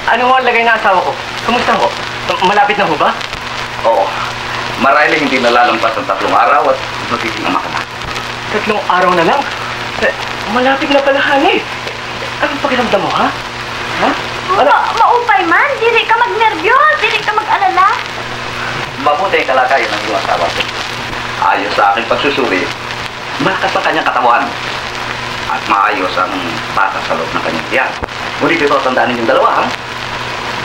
Ano ho ang lagay ng asawa ko? Kumusta ho? Malapit na ho ba? Oo. Marahil hindi nalalampas ang 3 araw at magiging ama ka na. 3 araw na lang? Malapit na pala, honey. Anong pakiramdam mo, ha? Ha? Maupay man. Dili ka mag-nervyos. Dili ka mag-alala. Mabuti ang kalagayan ng iyong asawa ko. Ayos sa aking pagsusuri, malakas ang kanyang katawan at maayos ang bata sa loob ng kanyang tiyan. Ngunit ito, tandaan ninyong dalawa, ha?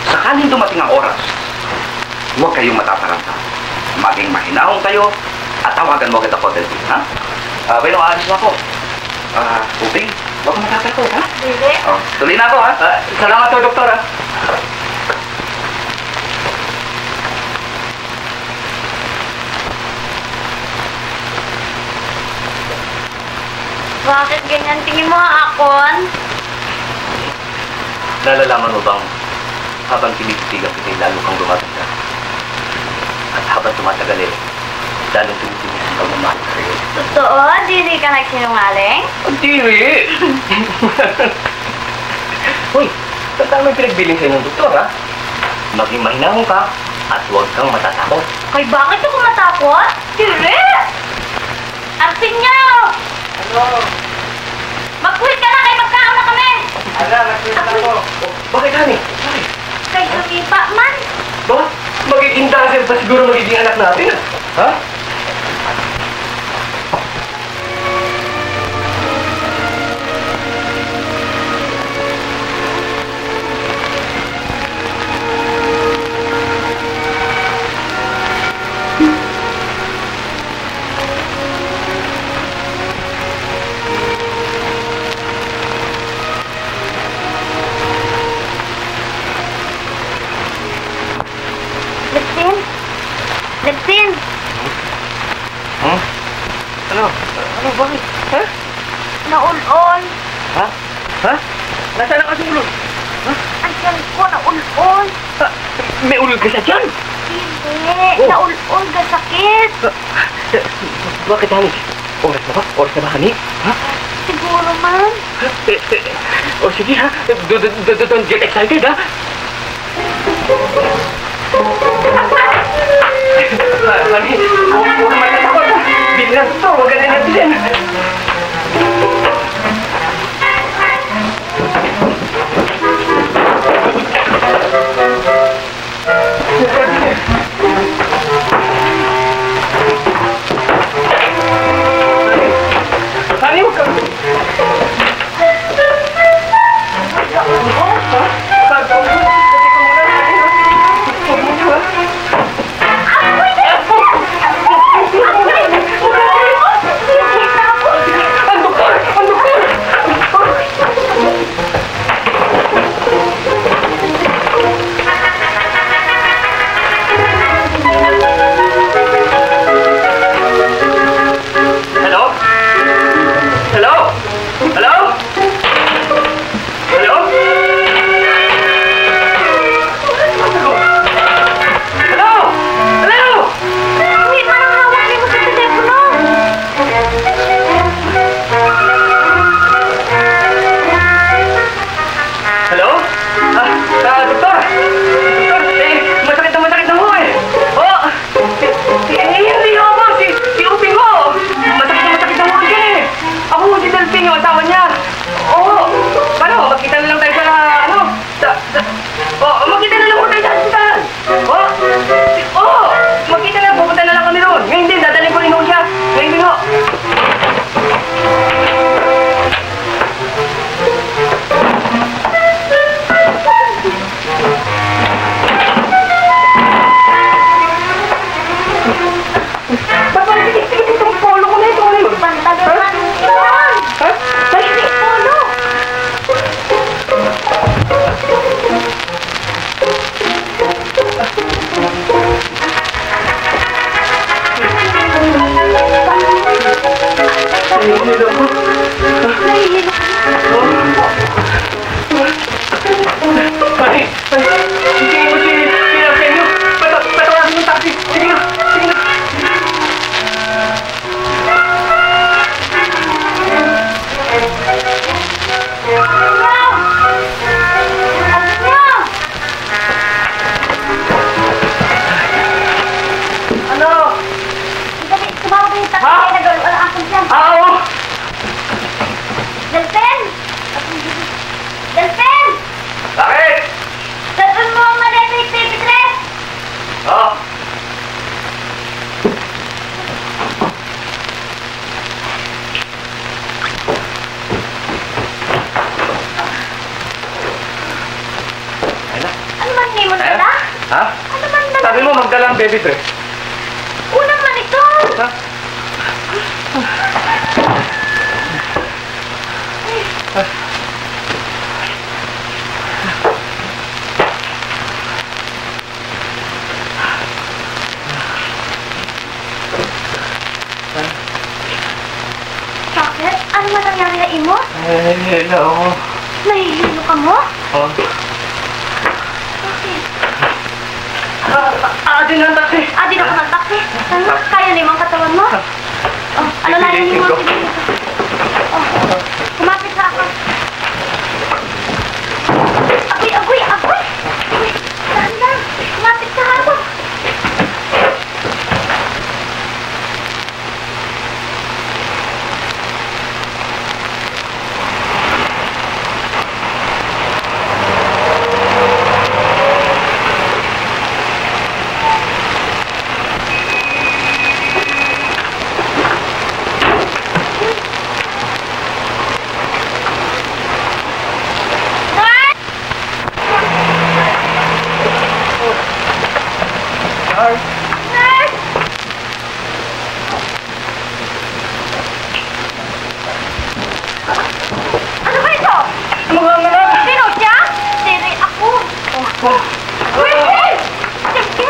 Sakaling dumating ang oras, huwag kayong matataranta. Maging mahinahon kayo at tawagan mo agad ako, Delphi, ha? Bueno, aalis na ako. Ubing, huwag kang matatakot, ha? Dili. Tuloy na ako, ha? Salamat ho, doktor, ha? Bakit ganyan tingin mo, Akon? Nalalaman mo bang habang tinititigan kita, lalo kang lumatanda? At habang tumatagal lalong tumitinis ang pagmamahal ko sa'yo. Totoo? Dili ka nagsinungaling? Dili! Uy, tanda mo yung pinagbiling sa'yo ng doktor, ha? Maging mahinahon ka at huwag kang matatakot. Kay bakit ako matakot? Dili! Arsin niyo! Ano? Mag-quit ka na kay magkaon na kami! Ala, nag-quit na ako. Bakit, honey? Bakit? Kay sumipa man! Ba? Magiging dancer pa siguro magiging anak natin, ha? Lipsin! Huh? Ano? Ano? Bakit? Ha? Naulol! Ha? Ha? Nasaan ang ating ulol? Ha? Ang tiyan ko, naulol! Ha? May ulol ka sa tiyan? Hindi! Oh. Naulol ka sakit! Bakit, honey? Oras na ba? Oras na ba, honey? Ha? Siguro man! O sige, ha? Don't get excited, ha? Honey, huwag matatakot, ha? Biglang to, huwag ka na natin. Honey, huwag ka. lang, baby dress. Unang man ito! Ha? Bakit? Ano man nangyari na imo? Hello. Nahihilo ka mo? Oh. Bakit? Di na ang taxi. Di na ka mag-taxi. Ano? Kaya na yung katawan mo? Oh, ano lang Sige, yung go. mga sige. Oh, kumapit sa ako. Agoy! Saan lang? Kumapit sa ako. Ano ba ito? Mga anak! Sino siya? Siri ako. Wait! Siyempre,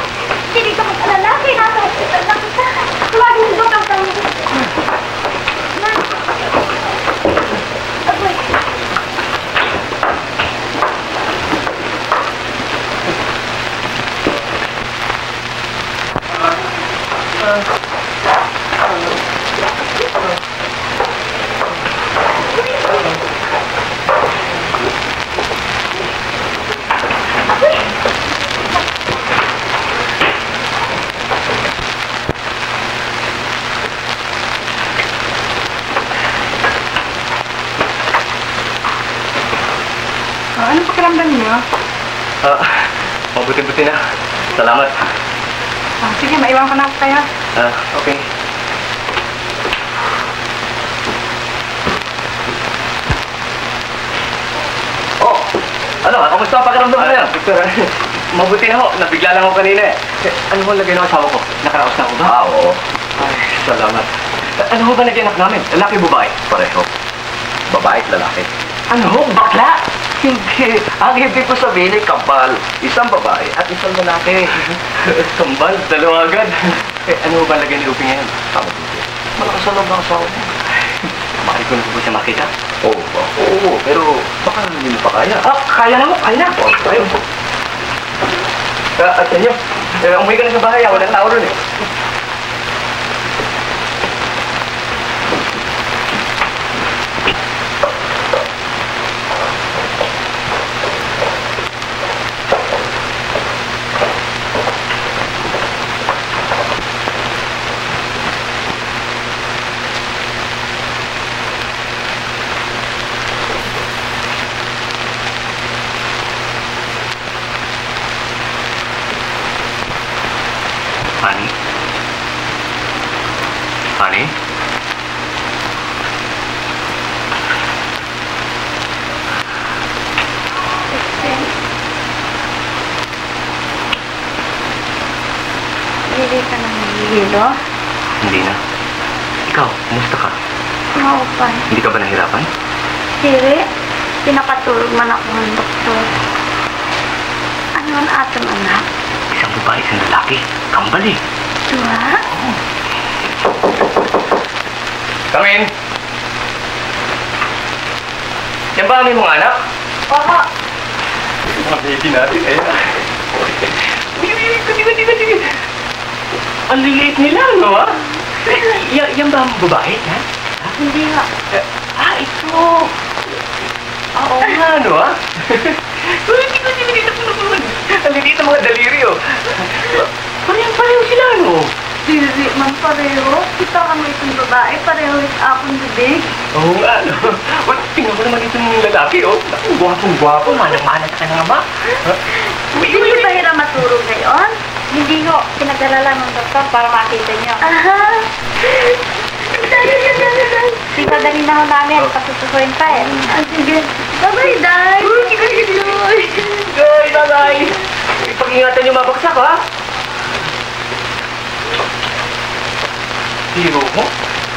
hindi ka mag-alala. Kaya nasa hospital na kita. Tuwagin mo doon ang tanong. Agoy. Anong pakiramdam niyo? Mabuti-buti na. Salamat. Sige, maiwan ko na ako kaya. Okay. Oh! Ano? Kamusta ang pakiramdam mo yan? Victor, mabuti na ho. Nabigla lang ako kanina eh. Ano ho lagay ng asawa ko? Nakaraos na ako ba? Oo. Ay, salamat. Ano ho ba naging anak namin? Lalaki babae? Pareho. Babae at lalaki. Ano ho? Bakla? Hindi. Ang ibig ko sabihin ay kambal. Isang babae at isang lalaki. Kambal, dalawa agad. Ano ho ba lagay ni Rupi ngayon? Malakas sa loob ng asawa niya. Bakit ko na po siya makita? Oo. Pero baka hindi mo pa kaya. Kaya na mo, kaya na. Ayun. At sa inyo, umuwi ka na sa bahay, walang tao ron eh. Honey? Honey? Hindi ka na nahihilo? Hindi na. Ikaw, kumusta ka? Maupan. Hindi ka ba nahirapan? Siri, pinakatulog man ako ng doktor. Ano ang atong anak? Isang babae, isang lalaki. Kambal eh. Dua? Come in! Yan ba aming mga anak? Oo. Mga baby natin eh. Sige. Ang liliit nila, no ah? Yan ba ang babae, ha? Hindi nga. Ito! Oo nga, no ah? Ang liliit ang mga daliri, oh. Pareho sila, no? Siri, man pareho. Kita kami itong babae, pareho rin akong bibig. Oo nga, no? Well, tingnan ko naman itong lalaki, oh. Gwapong-gwapo, manang-mana sa kanyang ama. Hindi ba hira maturog ngayon? Hindi ho. Pinag-alala ng doktor para makita niyo. Aha! Tita, dali na ho namin. Pasusukurin pa eh. Sige. Bye-bye, Day! Sige. Bye-bye! Ipag-ingatan niyo mabagsak, ha? Biro mo?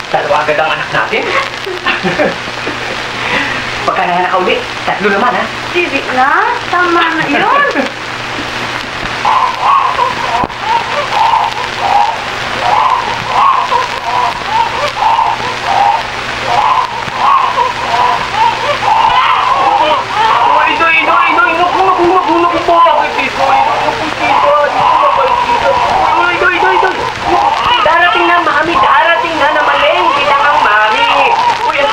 Dalawa agad ang anak natin. Pagka nanganak ka ulit, 3 naman, ha? Sige na, tama na yun. Darating na, mami! Darating na na malengke lang ang mami! Uy, oh,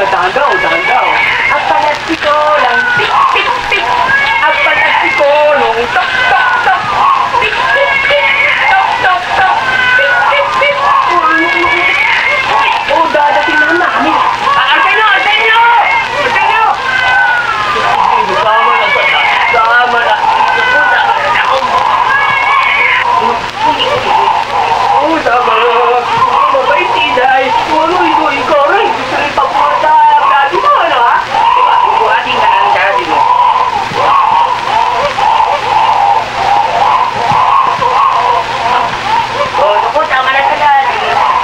dahan daw. Ang palastiko lang, tik, tik, tik. Ang palastiko nung tok, tok, tok. Tik, tik, tik. Tok, tok, tok. Tik, tik, tik. Oh, dadating na mami! Artay nyo! Tama na. Mabait si Day. Ikaw rin. Gusto rin papunta. Daddy mo, ano ha? Buhatin ka ng daddy mo. Oh, naku, tama na sa daddy.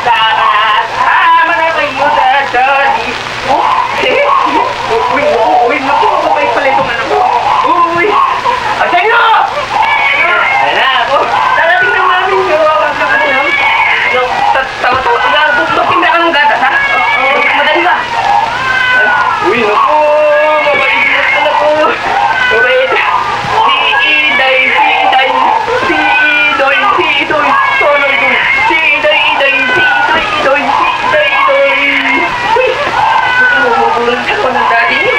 Tama na kayo, daddy. Uy, naku, mabait pala itong ano mo. Uy! Atay nyo! Ayan, darating na mami nyo. Magtinda ka ng gatas, ha? Madali ba? Uy, naku! Mabait na anak ko! Mabait! Si Iday! Toloy doon! Si Iday! Uy! Mabubulan ka ko ng daddy niyo!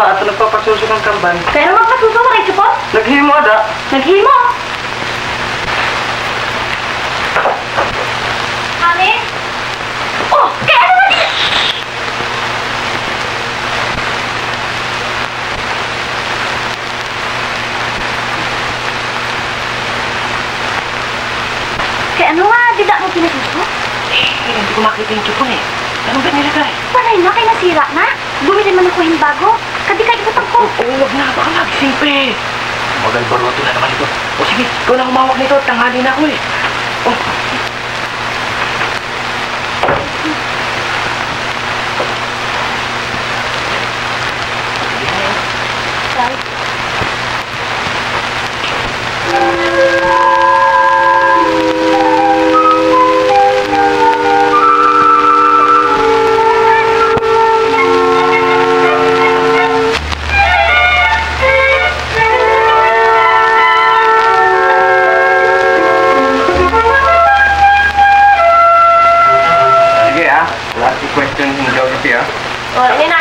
pa at nagpapasuso ng kamban. Kaya naman pasuso mo rin, Chupon? Naghimo ada. Naghimo? Mami? Oh, kaya ano ba din? Kaya ano nga, dida mo pinasuso? Hindi ko makita yung Chupon eh. Anong ba nilagay? Panay na, kaya nasira na. Bumili man ako yung bago. Kadi ka ibutang ko. Huwag na, baka mag-simple. Magal-baroto na naman ito. O sige, ikaw na humawak nito. Tanghali na ako eh. Oh.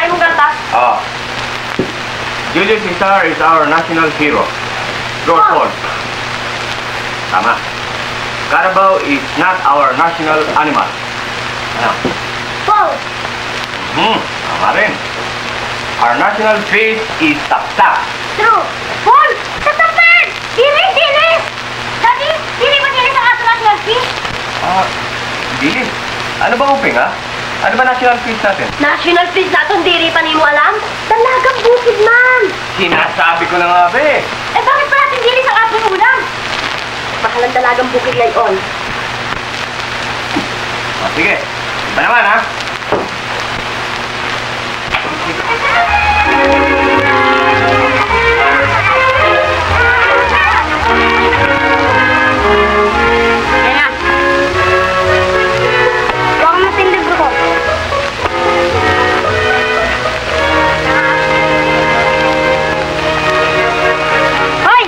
Kinain mong gatas. Oh. Julius Caesar is our national hero. True or false? Tama. Carabao is not our national animal. Ano? False. Tama rin. Our national fish is taptak. True. False. Tatapin! Dilis! Daddy, dili ba dilis ang aso national fish? Ah, dilis. Ano ba uping, ha? Ano ba national fish natin? National fish natin, diri pa ni mo alam? Dalagang bukid man. Sinasabi ko na nga, be. Eh bakit pa natin dilis ang aso ng ulam? Mahal ang dalagang bukid ngayon. Oh, sige. Iba naman, ha? Kaya. Huwag natin libro ko. Hoy!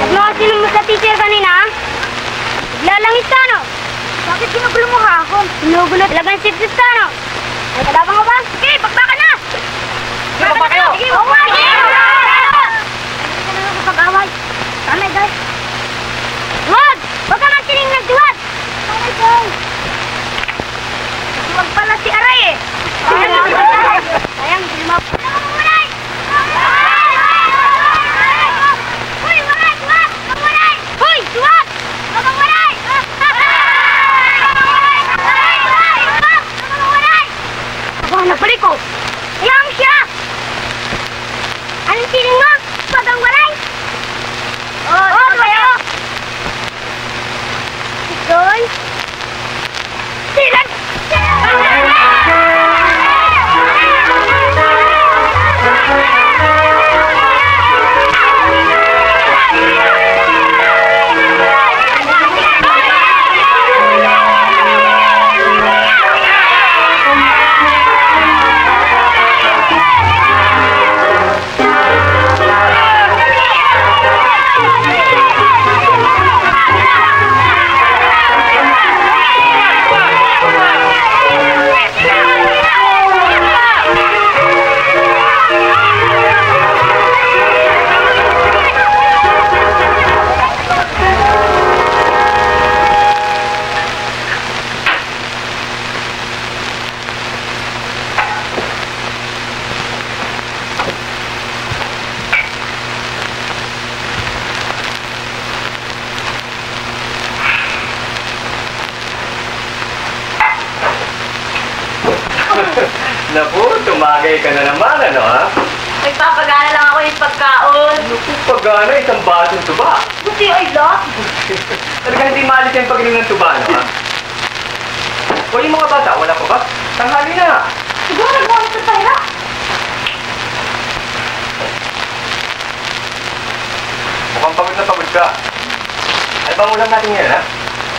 At nakasilong mo sa teacher kanina? Lalangis ka, no? Bakit ginugulo mo ha ako? Ginugulo talagang sipsis ka, no? May kalabang ka ba? Sige, bakbaka na! Sige, bakbaka kayo! Sige, bakbaka! Sige, bakbaka! Hindi ka na nakapag-away. Tama, guys. Huwag! Huwag ka magsiling nagduwag! Tama, guys. Huwag pala si Aray eh. Sayang, hindi mo. Mamumunay! Hoy, wag! Mamumunay! Hoy, duwag! Mamumunay! Aba, nagbalik ko! Ayang siya! Anong siling mo? Pag ang walay? Oo, kayo! Doon! Silan! Naku, tumagay ka na naman, ano, ha? Nagpapagana lang ako yung pagkaon. Naku, pagana, isang basong tuba. Buti ay lot. Talaga hindi maalis yung pag-inom ng tuba, ano, ha? O yung mga bata, wala pa ba? Tanghali na. Siguro nagawa sa tayo. Mukhang pagod na pagod ka. Ano bang ulam natin ngayon, ha?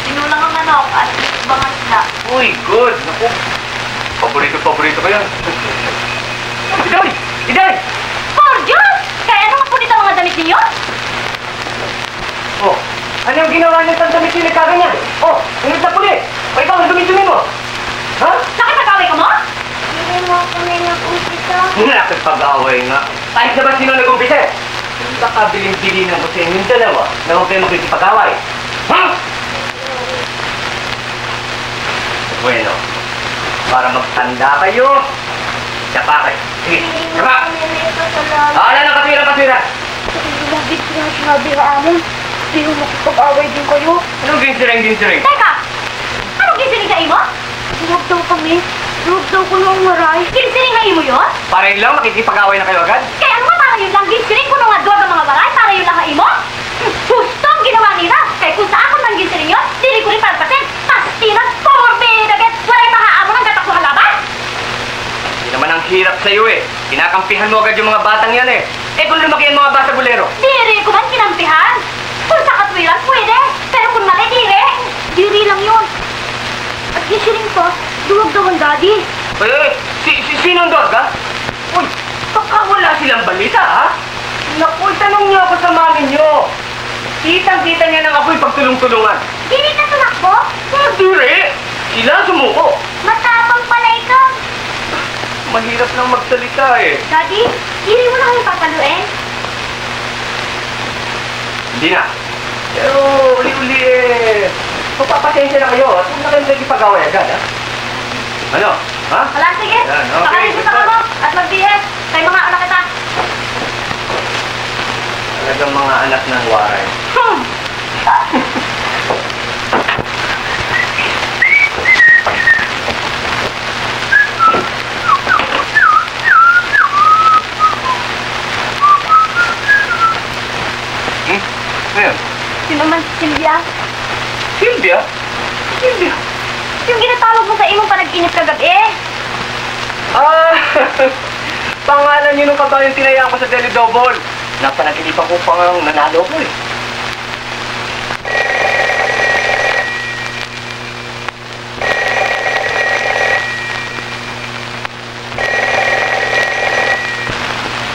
Sinulang ang manok at bangas na. Uy, good. Naku, paborito ko yan. Iday! Iday! Gorgeous! Kaya ano nga po dito ang mga damit ninyo? Oh, ano yung ginawa niyo sa damit yung nagkaganyan? Oh, ang sa puli. O ikaw, ang dumi-dumi mo. Ha? Nakipag-away ka mo? Hindi mo kami nag-umpisa. Nakipag-away nga. Kahit na ba sino nag-umpisa? Baka biling-bilinan ko sa inyong dalawa na huwag kayo makikipag-away. Ha? Bueno, para magtanda kayo, saka kayo. Sige, saka! Ala na, katwira! Lumabit ko na sinabi ka amon. Hindi mo makipag-away din kayo. Anong ginsiring? Teka! Anong ginsiring sa imo? Huwag daw kami. Huwag daw ko nung maray. Ginsiring na imo yun? Para yun lang, makikipag-away na kayo agad? Kaya ano nga para yun lang ginsiring ko nung adwag ang mga baray? Para yun lang ang imo? Gusto ang ginawa nila. Kaya kung sa ako nang ginsiring yun, dili ko rin palpasin. Pastinan, forbidden, walay makaamon ang gatak ko halaban. Hindi naman ang hirap sa'yo eh. Kinakampihan mo agad yung mga batang yan eh. Eh kung lumaki ang mga bata bulero. Diri ko man kinampihan. Kung sa katwiran, pwede. Pero kung mali, diri. Diri lang yun. At ginsiring pa, duwag daw ang daddy. Sino ang dog, ha? Uy, baka wala silang balita, ha? Naku, tanong niyo ako sa mami niyo. Kitang-kita niya ng apoy pagtulong-tulungan. Diri ka tunakbo? Dure! Sila sumuko. Matapang pala ikaw. Mahirap lang magsalita eh. Daddy, hindi mo na kami papaluin. Hindi na. Pero uli-uli eh. Magpapasensya na kayo at huwag na kayo nagipag-away agad, ha? Ano? Ha? Wala, sige. Yan, okay. Pakalimutan ka mo at magbihis. Kay mga anak kita. Talagang mga anak ng waray. Ngayon? Sino man si Sylvia? Sylvia? Sylvia? Yung ginatawag mo sa imong panag-inip kagabi. Ah! Pangalan niyo nung kabayong tinayaan ko sa Deli Double. Napanaginipan ko pang nanalo ko eh.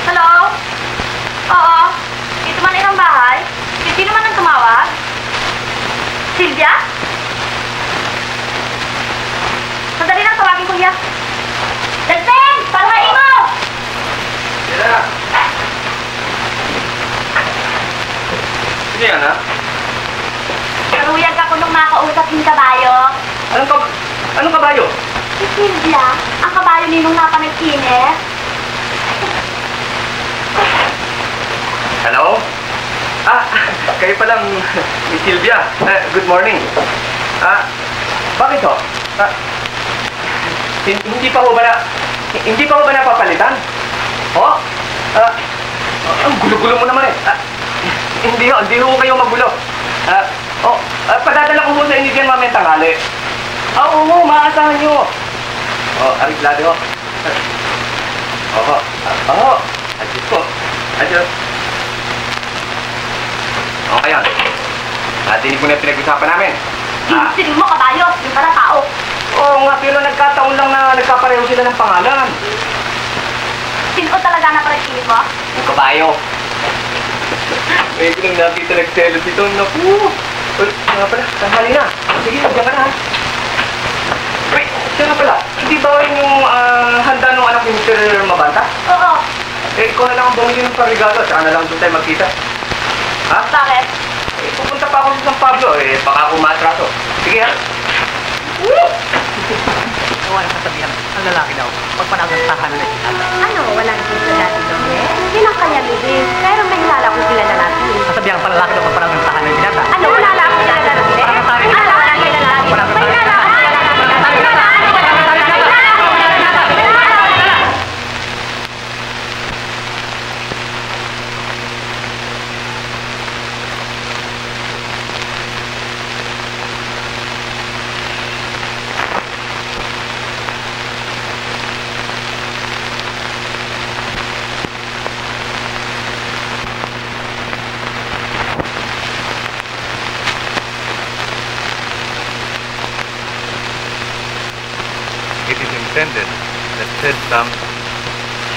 Hello? Oo. Dito man ilang bahay. Sino man ang tumawag? Sylvia? Sandali lang, tawagin ko niya. Dagsen! Paruhain mo! Yeah. Sino yan, ha? Karuyag ako nung makausap yung kabayo. Anong kabayo? Si Sylvia, ang kabayo ni nung napanagkinip. Hello? Kayo palang ni Sylvia. Good morning. Bakit ho? Hindi pa ho ba napapalitan? Ho? Ang gulo-gulo mo naman eh. Hindi ho kayo magulo. Padadala ko ho sa inyo dyan mamaya tanghali. Oo, maasahan nyo. Ariglado ho. Adjust po. Adjust. Okay yan. Dinig mo na yung pinag-usapan namin. Sino mo, kabayo? Yung para tao. Oo nga, pero nagkataon lang na nagkapareho sila ng pangalan. Sino talaga na panagkinip mo? Yung kabayo. May ko lang nakita nagselos dito. Naku! Uy, siya nga pala. Tanghali na. Sige, diyan ka na ha. Wait, siya nga pala. Hindi ba yung handa nung anak ni Mr. Mabanta? Oo. Ikaw na lang ang bumili ng parigalo at saka na lang doon tayo magkita. Ha? Bakit? Pupunta pa ako sa San Pablo baka ako maatraso. Sige ha? Wala sasabihan, ang lalaki daw, pagpanag ng tahanan na sinata. Ano? Walang gusto natin doon eh? Hindi lang kaya, Bibi. Pero may hilala kung kilala natin. Sasabihan pa lalaki daw pagpanag ng tahanan ng sinata. Ano? Hilala kung kilala natin eh? Parang tayo. Ano? Walang kilala natin. May hilala kung kilala natin. It is intended that said sum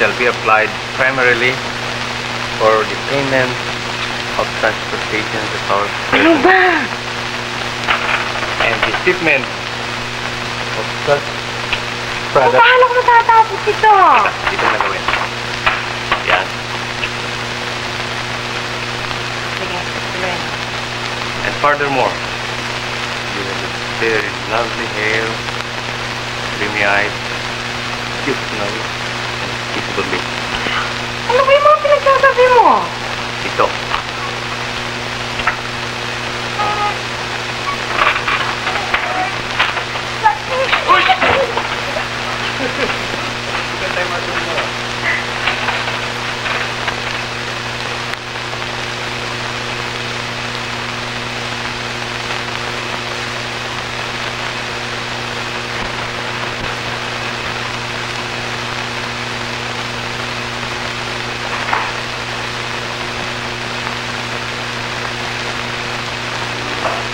shall be applied primarily for the payment of transportation to our persons and the shipment of such products. Paano ko matatapos ito? Dito na gawin. Yan. Sige, sige. And furthermore, you will very lovely hair, creamy eyes, cute nose, and kissable lips. Ano ba yung mga pinagsasabi mo? Ito.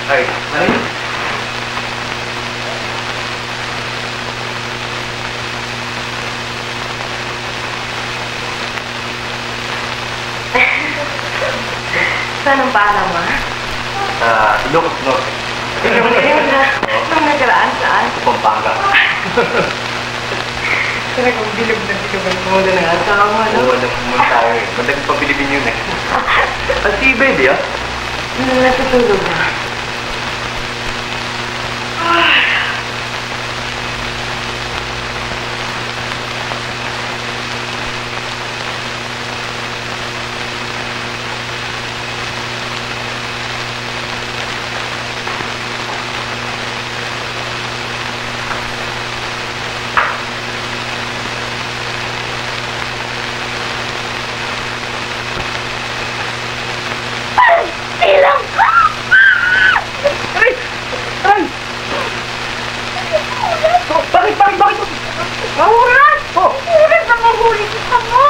Ay, ano yun? Saan ang paalam mo? Ilocos Norte. Nung nagaraan, saan? Pampanga. Talagang bilog na mo na nga. Tama na. Oo, alam mo tayo eh. Madaling pabilibin yun eh. At si baby ah? Natutulog na. Silang! Aray! Aray! Bakit? Urat! Oh! Urat na mahuli kita mo!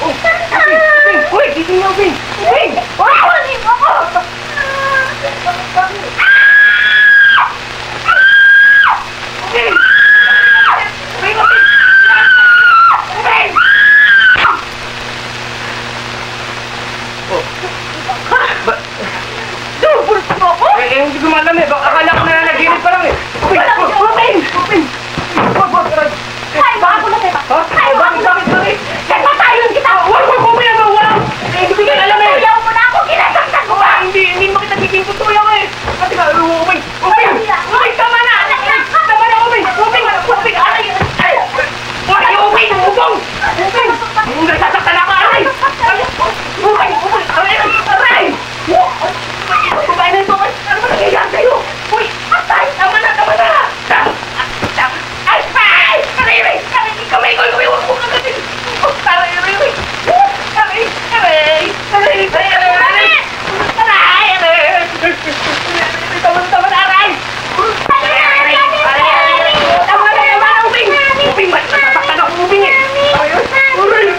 Oh! Uping! Uy! Gising niyo, Uping! Uping! Huli mo ko! Uping! Uping! Uping! Dubol mo ko! Hindi ko malam eh. Akala ko nananaginip pa lang eh. Uping! Aray! Ay, baka ko na tayo! Ha? Ay, Bakit? Nagpatayon kita! Wag! Wala! Hindi ko yan alam eh. Ayaw mo na ako! Kinasaktan ko ba? Hindi mo kita giging tutuya ko eh. Ate ka, Uping! Uping! Tama na! Tama na, Uping! Aray! Wag kayo, Uping! Upong! Uping! Nasasaktan ako, aray! Uping! Aray! Kumain na ito! Ano ba nangyayari sa'yo? Uy! Atay! Tama na! Ay! Aray! Kamay ko! Huwag mo kagatin! Tama na, aray! Tama na, Uping! Uping! Nasasaktan ako, Uping eh! Aray!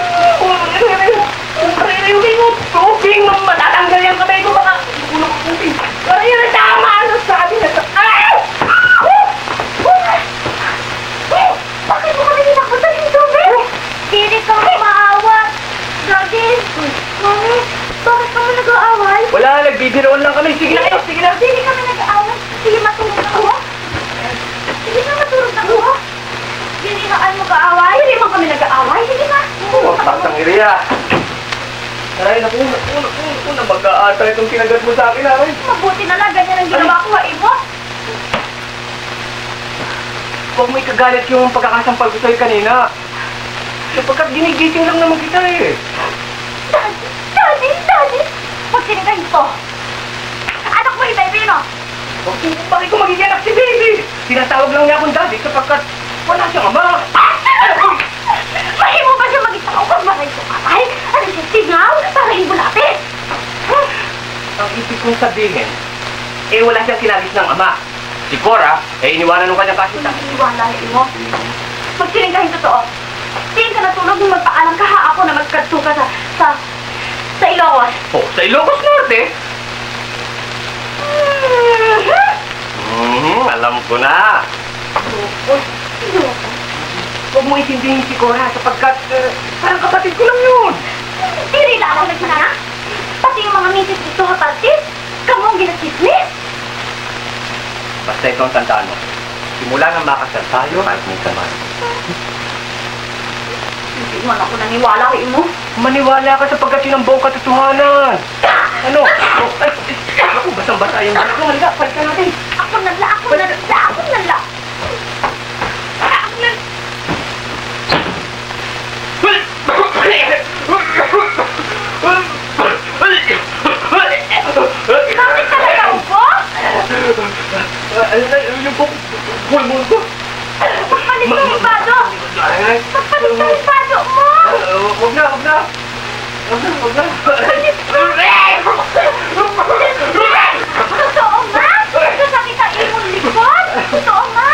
Uping! Matatanggal yung kamay ko baka! Uping! Aray! Tama! Ano sabi na? Aray! Bakit mo kami ninakutan dito, Ben? Hindi ka maawat. Daddy, Mami, bakit kami nag-aaway? Wala, nagbibiroon lang kami. Sige na kayo, sige na. Hindi kami nag-aaway. Sige, matulog ako. Sige na, matulog ako. Hindi na ano mag-aaway. Hindi mo kami nag-aaway. Sige na. Batang iriya. Aray, naku, mag-aata itong kinagat mo sa akin, aray. Mabuti na lang. Ganyan ang ginawa ko, mo. Huwag mo ikagalit yung pagkakasampal ko sa'yo kanina. Sapagkat ginigising lang naman kita eh. Daddy, magsinigay ito. Anak mo, baby, no? Bakit ko magiging anak si baby? Tinatawag lang niya akong daddy sapagkat wala siyang ama. Mahimo ba siya mag-isang huwag maray sa patay? Ano siya, sigaw? Para natin. Ang isip kong sabihin, wala siyang kinagis ng ama. Si Cora, iniwanan ng kanyang kasita. Iwala na mo. Magsinigay totoo. Tingin ka natulog nung magpaalam ka ha ako na magkadto ka sa Ilocos. Oh, sa Ilocos Norte? Alam ko na. Huwag mo itindihin si Cora sapagkat parang kapatid ko lang yun. Hindi lang ako nagmana. Pati yung mga misis dito kapatid. Kamu ang ginasisnis. Basta ito ang tandaan mo. Simula nang makasal tayo, kahit minsan man. Hindi man ako naniwala kay mo. Maniwala ka sapagkat yun ang buong katotohanan. Ano? Ako, basang-basa yung balat mo. Halika, palit ka natin. Ako nala. Bakit ka nagkaupo? Yung pulmon ko. Pagpalit ka yung bado. Pagpalit ka yung bado mo. Huwag na. Totoo nga? Nasakit ang imong likod? Totoo nga?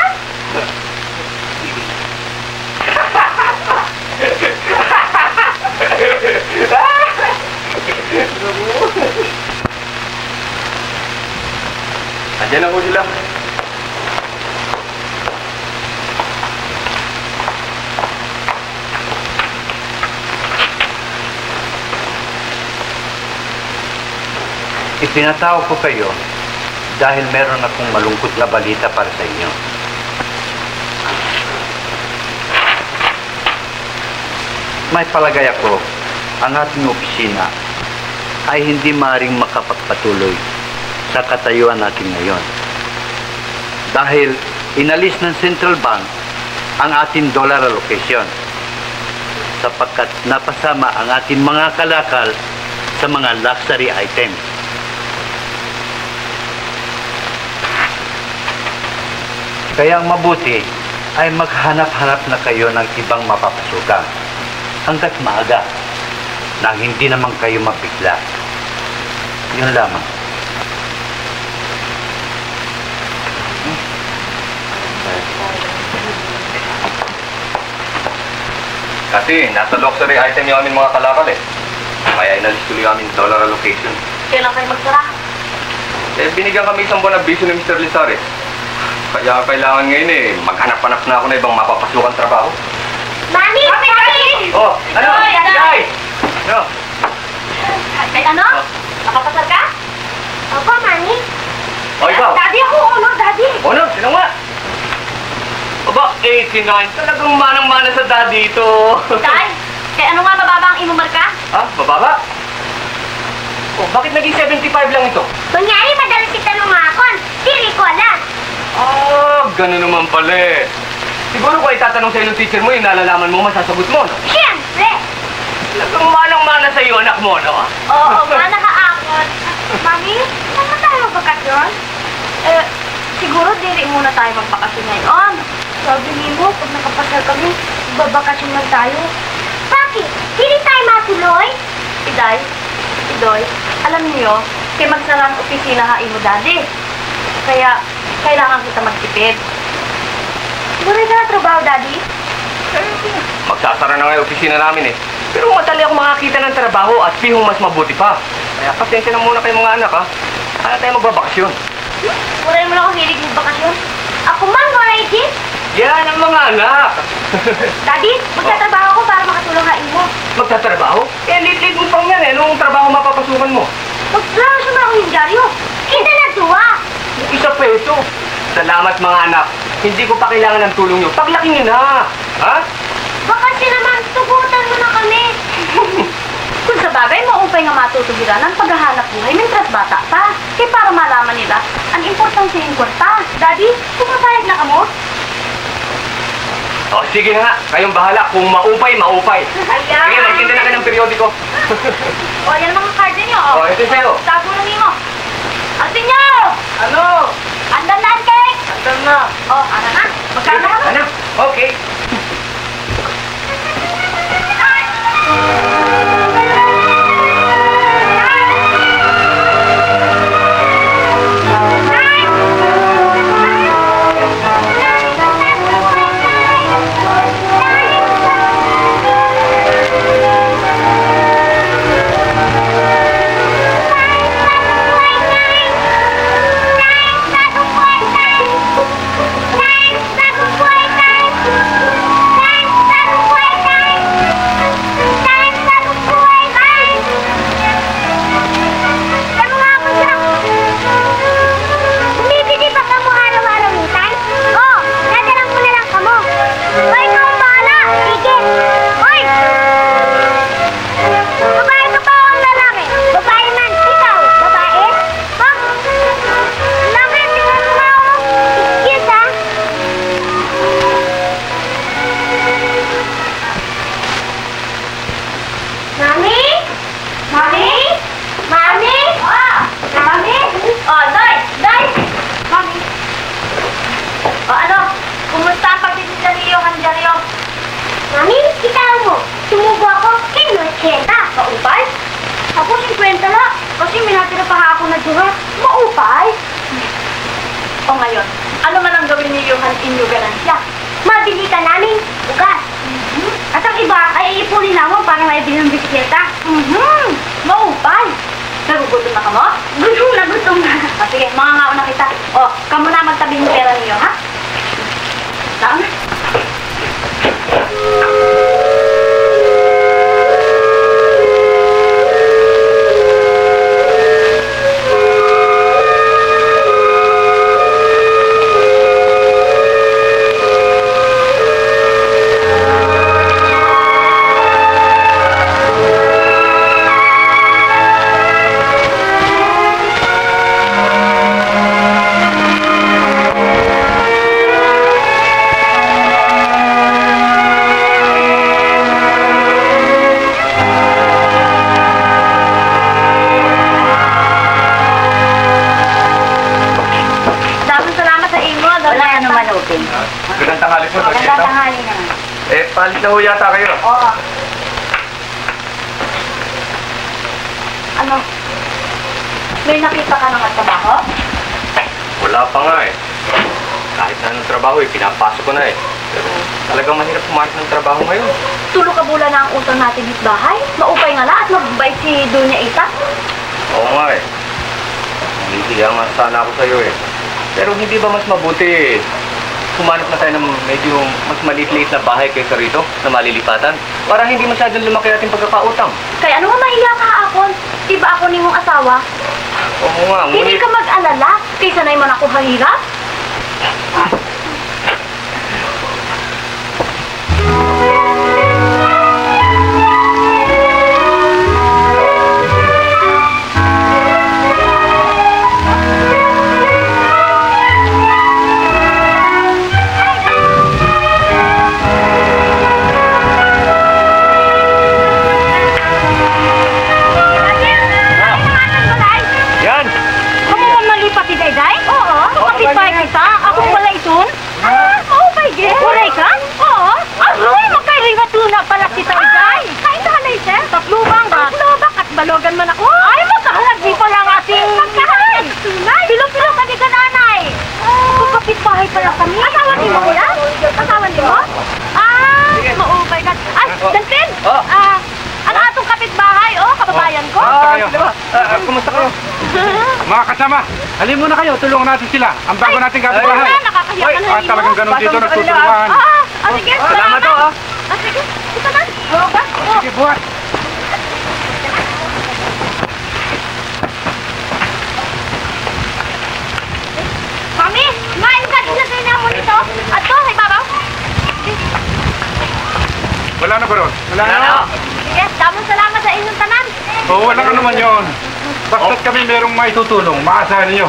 Andiyan ako sila. Ipinatawag ko kayo dahil meron akong malungkot na balita para sa inyo. may palagay ako, ang ating opisina ay hindi maaaring makapagpatuloy sa katayuan natin ngayon. Dahil inalis ng Central Bank ang ating dollar allocation sapagkat napasama ang ating mga kalakal sa mga luxury items. Kaya ang mabuti ay maghanap-hanap na kayo ng ibang mapapasukan hanggat maaga nang hindi naman kayo mabigla. Yun lamang. Kasi nasa luxury item yung aming mga kalakal eh. Kaya inalis tuloy yung aming dollar allocation. Kailan kayo magsara? Eh, binigyan kami isang buwan ng bisyo ni Mr. Lizares. Kaya kailangan ngayon eh, maghanap-hanap na ako na ibang mapapasukan trabaho. Mami! Mami! Oh, ano? Hoy, Jai! Ano? Ay, ano? Nakapasal ka? Opo, Mami. Oh, ikaw? Daddy ako, ano, daddy? O ano? Sino nga? Aba, 89. Talagang manang-mana sa daddy ito. Day, kaya ano nga mababa ang imumar ka? Ha? Bababa? Oh, bakit naging 75 lang ito? Kunyari, madalas kita lumakon. Diri ko alam. Ah, gano'n naman pala eh. Siguro kung itatanong sa'yo ng teacher mo, yung nalalaman mo, masasagot mo, no? Siyempre! Talagang manang-mana sa'yo, anak mo, no? Oo, nga nakaakot. Mami, saan ba tayo magbakasyon? Siguro diri muna tayo magpakasyon ngayon. Sabi ni mo, pag nakapasal kami, babakasyon man tayo. Bakit? Dili tayo matuloy? Idoy, alam niyo, kay magsara ang opisina ha imo daddy. Kaya, kailangan kita magtipid. Buray ka na trabaho, Daddy? Magsasara na nga yung opisina namin eh. Pero madali ako makakita ng trabaho at pihong mas mabuti pa. Kaya pasensya na muna kayo mga anak ha. Kaya tayo magbabakasyon. Buray mo na ako hilig magbakasyon. Ako man, buray din. Yan ang mga anak. Daddy, magtatrabaho ko para makatulong hain mo. Magtatrabaho? Eh, lit-lit mo pang yan eh. Anong trabaho mapapasukan mo? Magtrabaho mo ako yung dyaryo. Kita na tuwa. ₱1. Salamat mga anak. Hindi ko pa kailangan ng tulong nyo. Paglaki nyo na. Ha? Bakasyon naman, tugutan mo na kami. Kung sa bagay, maupay nga matutugiran ang paghahanap buhay mentras bata pa. Kaya para malaman nila, ang importansya yung kwarta. Daddy, pumapayag na ka mo? O, sige na nga. Kayong bahala. Kung maupay, maupay. Ayan. Sige, magtinda na kayo ng periodiko. O, yan ang mga card ninyo. O, ito sa'yo. Tago lang mo. Asin nyo! Ano? Andan na ang cake! Andan na. O, ano na? Magkano ka? Anak, okay. Mami, kita mo. Sumubo ako, kinutseta. Maupay? Ako 50 la. Kasi may natira pa ako na duha. Maupay. O ngayon, ano man ang gawin ni Johan inyo ganansya? Mabili ka namin bugas. At ang iba ay iipunin namin para maibili ng bisikleta. Maupay! Nagugutom na ka mo? Gutom na. O sige, mga ngao na kita. O, kamo na magtabi ng pera niyo, ha? Tama. na ho yata kayo. Oo. Ano? May nakita ka ng trabaho? Wala pa nga eh. Kahit na anong trabaho eh, pinapasok ko na eh. Pero talagang mahirap pumasok ng trabaho ngayon. Tulo ka bula na ang utang natin dito bahay. Maupay nga la at mabait si Dunya Ita. Oo nga eh. Hihiya nga sana ako sa'yo eh. Pero hindi ba mas mabuti humanap na tayo ng medyo mas maliit-liit na bahay kaysa rito na malilipatan? Para hindi masyadong lumaki natin pagkakautang. Kaya ano nga mahiya ka hapon? Di ba ako ni mong asawa? Oo nga, Hindi ka mag-alala kaysa na man ako hahirap? Yan! Kamu mo malipat si Dayday? Oo. Kapitbahay kita? Ako wala isun? Maupay, Ge. Uray ka? Oo. Aroy, magkairingat tuna pala si Dayday. Kain ka halay, sir. Tatlubang ba? Tatlubang at balogan man ako. Ay, magkahalagi pa lang ating Magkahalagi. Tunay. Pilo-pilo ka di ka nanay. Kapitbahay pala kami. Asawa ni mo kuya? Asawa ni mo? Maupay ka. Ay, Dantin! Oh. Ang atong kapitbahay, kababayan ko. Kumusta kayo? Mga kasama, halin muna kayo, tulungan natin sila. Ang bago nating kapitbahay. Nakakahiya ka na Ah, talagang ganun dito, nagtutulungan. Sige. Salamat to, Sige. Ito na. Sige, buhat. Mami, main ka din sa inyo mo nito. At to, ay babaw. Wala na ba ron? Wala na. Yes, damong salamat sa inyong tanan. Oo, wala ka naman yun. Basta't kami merong may tutulong, maasahan ninyo.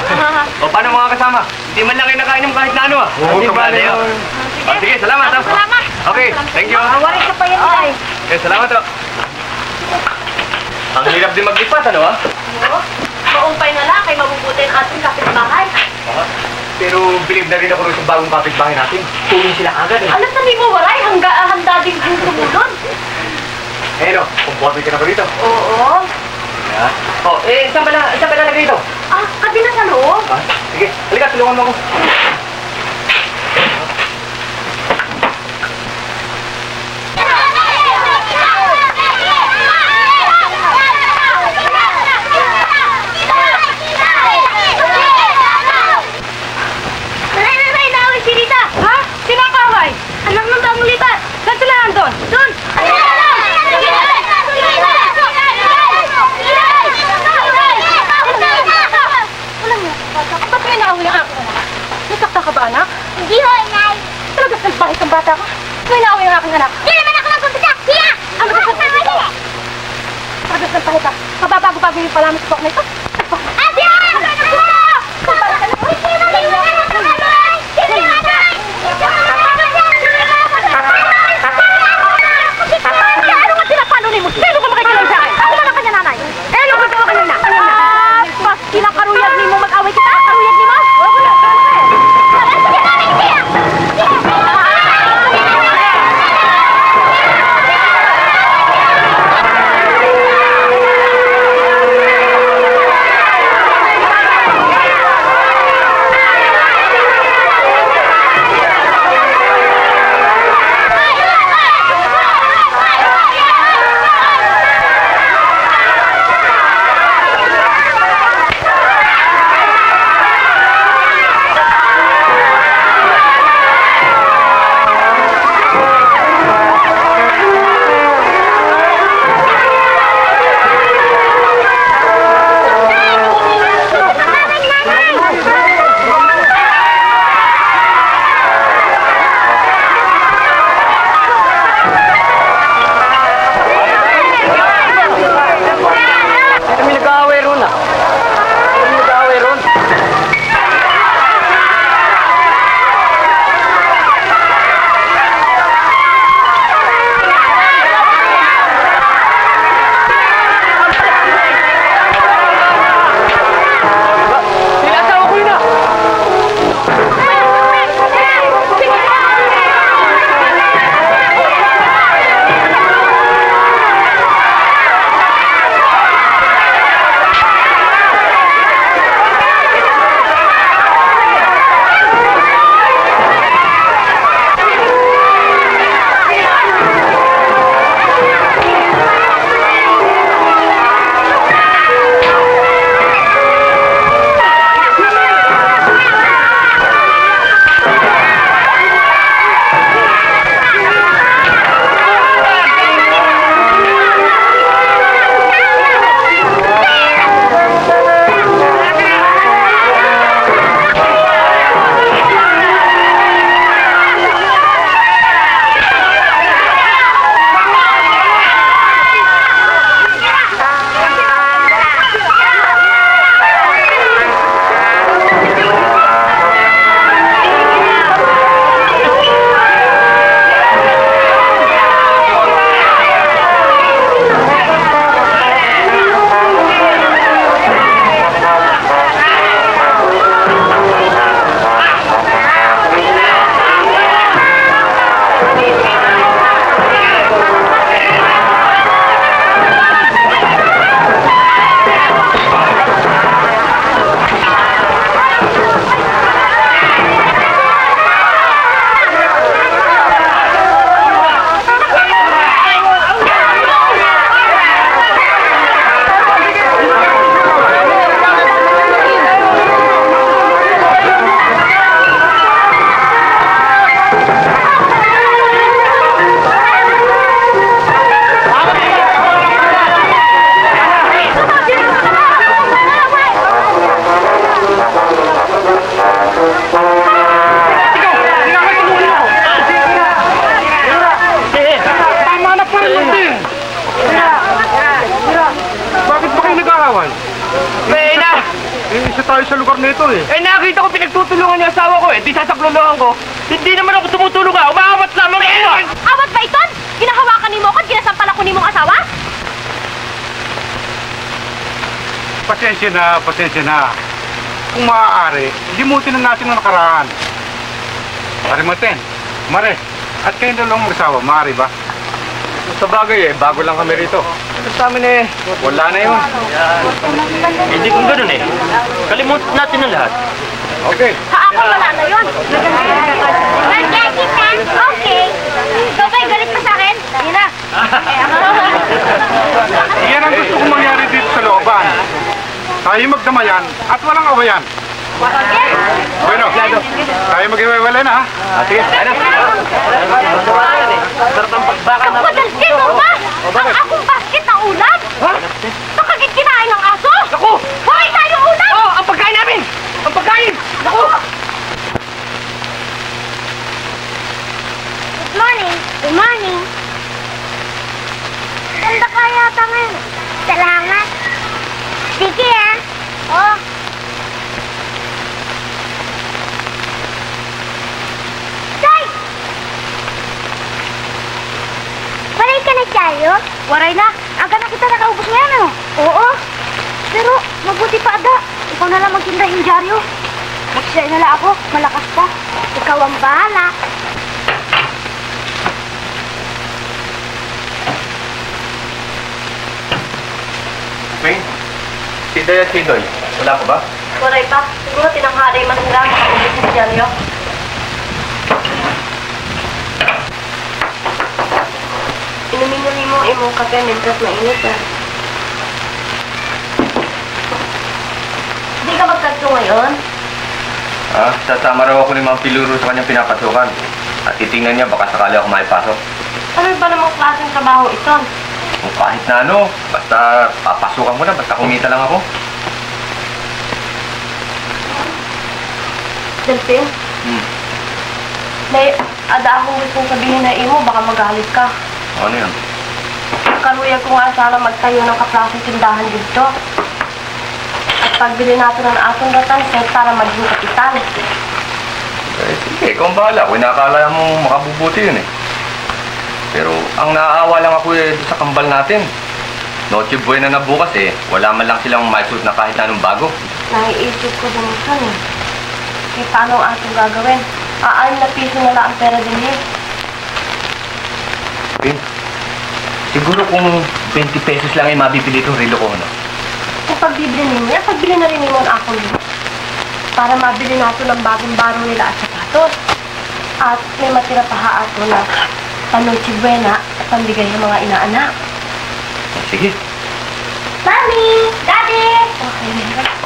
O paano mga kasama? Hindi man lang kayo nakain yung kahit na ano ah. Oo, Hindi ba kabali yun? yun. Sige, salamat. Salamat. Okay, thank you. Awari ka pa yan ay. Okay, salamat to. Ang hirap din maglipat, ano ah? Maumpay na lang kay mabubuti ang ating kapitbahay. Pero believe na rin ako rin sa bagong kapitbahay natin. Tuloy sila agad eh. Alam na ni mo, waray, handa din ang tumulon. Eh no, comportment ka na ba dito? Oo. Yeah. Oh, saan ba lalagay ito? Kabila sa loob. Sige, halika, tulungan mo ako. Nay, naway si Rita. Ha? Sino ang kaway? Anak ng bagong lipat. Saan sila nandun? Doon. Ba't may naaway ang aking anak? Nasakta ka ba, anak? Hindi ho, Inay. Talaga salbahit ang bata ka? May naaway ang aking anak. Hindi naman ako nagpupunta. Hiya! Ano ba sa Talaga salbahit ka? Kababago-bago yung palamit sa na ito? Ate! Salbahit ka na. Uy, sino na yung anak ko naman? Sino yung anak? Ano nga tinapano ni mo? Sino ka makikilang sa akin? Ako man ang kanya nanay. Eh, ano ba ka kanina? Pas kinakaruyag ni mo mag-away kita? Karuyag ni mo? Sige, nanay, siya! sa lugar nito eh. Eh, nakita ko pinagtutulungan yung asawa ko eh. Di sasakluluhan ko. Hindi naman ako tumutulong ha. Umaawat lamang ako ah. Awat ba iton? Ginahawakan ni mo ko at ginasampal ako ni mong asawa? Pasensya na. Kung maaari, limutin na natin ang nakaraan. Marimaten, Mare, at kayo na lang mag-asawa, maaari ba? Sa bagay bago lang kami rito. Sa amin wala na yun. Hindi kung ganun eh. Kalimutan natin ang lahat. Okay. Sa ako wala na yun. Okay, kita. Okay. Ikaw ba'y galit pa sa akin? Hindi na. Yan ang gusto kong mangyari dito sa looban. Tayo magdamayan at walang awayan. Bueno, tayo mag-iwalay na ha. Sige, ayun na. Sarap ang pagbaka na. Kapwadalsin mo ba? Ang akong basket na ulam? Nakagit kinain ng aso? Naku! Bakit tayo ulam? Oh, ang pagkain namin! Ang pagkain! Naku! Good morning. Good morning. Ganda ka yata ngayon. Salamat. Sige ah. Oh. Tay! Waray ka na tayo? Waray na. Aga na kita nakaubos ngayon, ano? Oo. Pero mabuti pa ada. Ikaw na lang magtinda yung dyaryo. Magsaya na lang ako. Malakas pa. Ikaw ang bahala. Wing, si Day at si Doy, wala pa ba? Waray pa. Siguro tinanghali man nila makaubos ng dyaryo. Inumin na mo imong kape mientras mainit, ah. Hindi ka magkadto ngayon? Sasama raw ako ni Ma'am Piluro sa kanyang pinapasukan. At titingnan niya baka sakali ako maipasok. Ano ba namang klaseng trabaho ito? Kung kahit na ano, basta papasukan ko na, basta kumita lang ako. Delphine? May ada akong gustong sabihin na imo, baka magalit ka. Ano yun? Kaluya ko nga sana magtayo ng kaplaseng tindahan dito. At pagbili natin ng atong ratanset para maging kapital. Eh, sige, ikaw ang bahala. Kung nakakala mo makabubuti yun eh. Pero ang naaawa lang ako sa kambal natin. Noche buena na bukas eh. Wala man lang silang maisuot na kahit anong bago. Naiisip ko din minsan eh. Eh, paano ang atong gagawin? 6 na piso na lang ang pera din eh. Pin, siguro kung 20 pesos lang ay mabibili itong relo ko, ano? Kung pagbibili ninyo, pagbili na rin ninyo ang ako nyo. Para mabili natin ng bagong baro nila at sapatos. At may matira pa ato na panoche buena at pambigay ng mga inaanak. Sige. Mami! Daddy! Okay,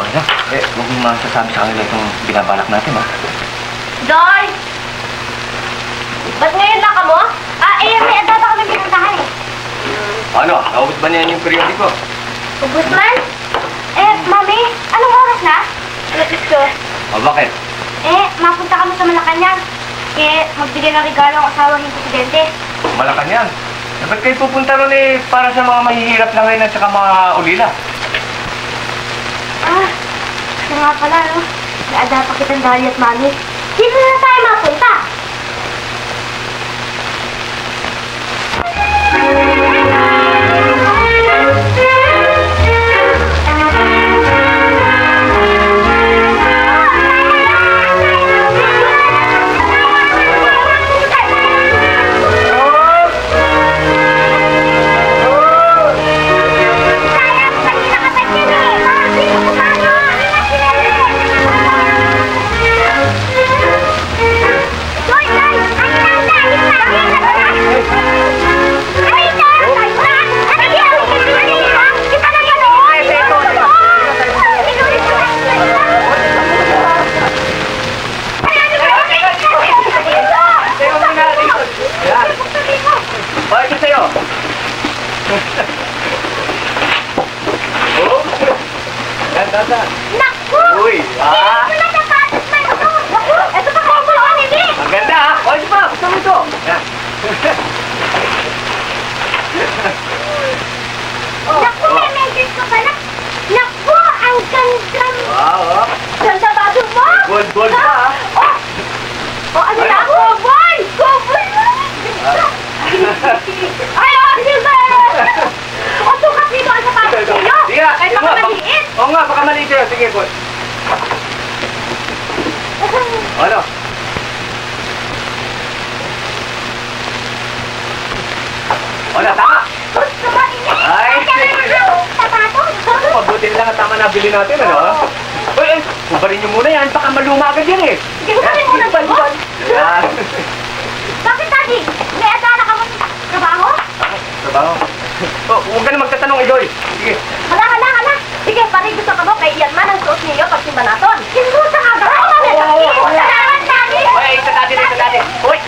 Okay na. Eh, huwag mong masasabi sa kanila itong binabalak natin, ha? Doy! Ba't ngayon lang ka mo? May adata kami pinuntahan eh. Ano? Naubos ba niyan yung periodiko? Ubus man? Mami, anong oras na? Ito. O, bakit? Mapunta kami sa Malacanang. Magbigay ng regalo ang asawa ng presidente. Malacanang. Ba't kayo pupunta ron eh para sa mga mahihirap lang ngayon at saka mga ulila? Siya nga pala, no? Naadapa kitang Daddy at Mami. Dito na tayo mapunta. Bakit sa'yo? Oh? Ganda. Naku! Uy! Ito na sapatos na ito! Naku! Ito pa kayo mo, Bibi! Ang ganda ha! O, ito pa! Gusto mo ito? Yan. Naku, may medyas ko pala! Naku! Ang ganda! Wow! sige, boy. Ano? Wala, tama! Ay! Mabuti lang ang tama na bili natin, ano? Uy, kubarin niyo muna yan, baka maluma agad yan eh. Sige, kubarin muna Yan, mo. Yan. Bakit, Daddy? May asana ka mong trabaho? Trabaho. Oh, huwag ka na magtatanong, Idoy. Sige. Hala. Sige, parin gusto ka mo kay Ian man ang suot niyo pag simba naton. Sindusa ka ba? Salamat, Daddy! Uy, isa dati. Uy!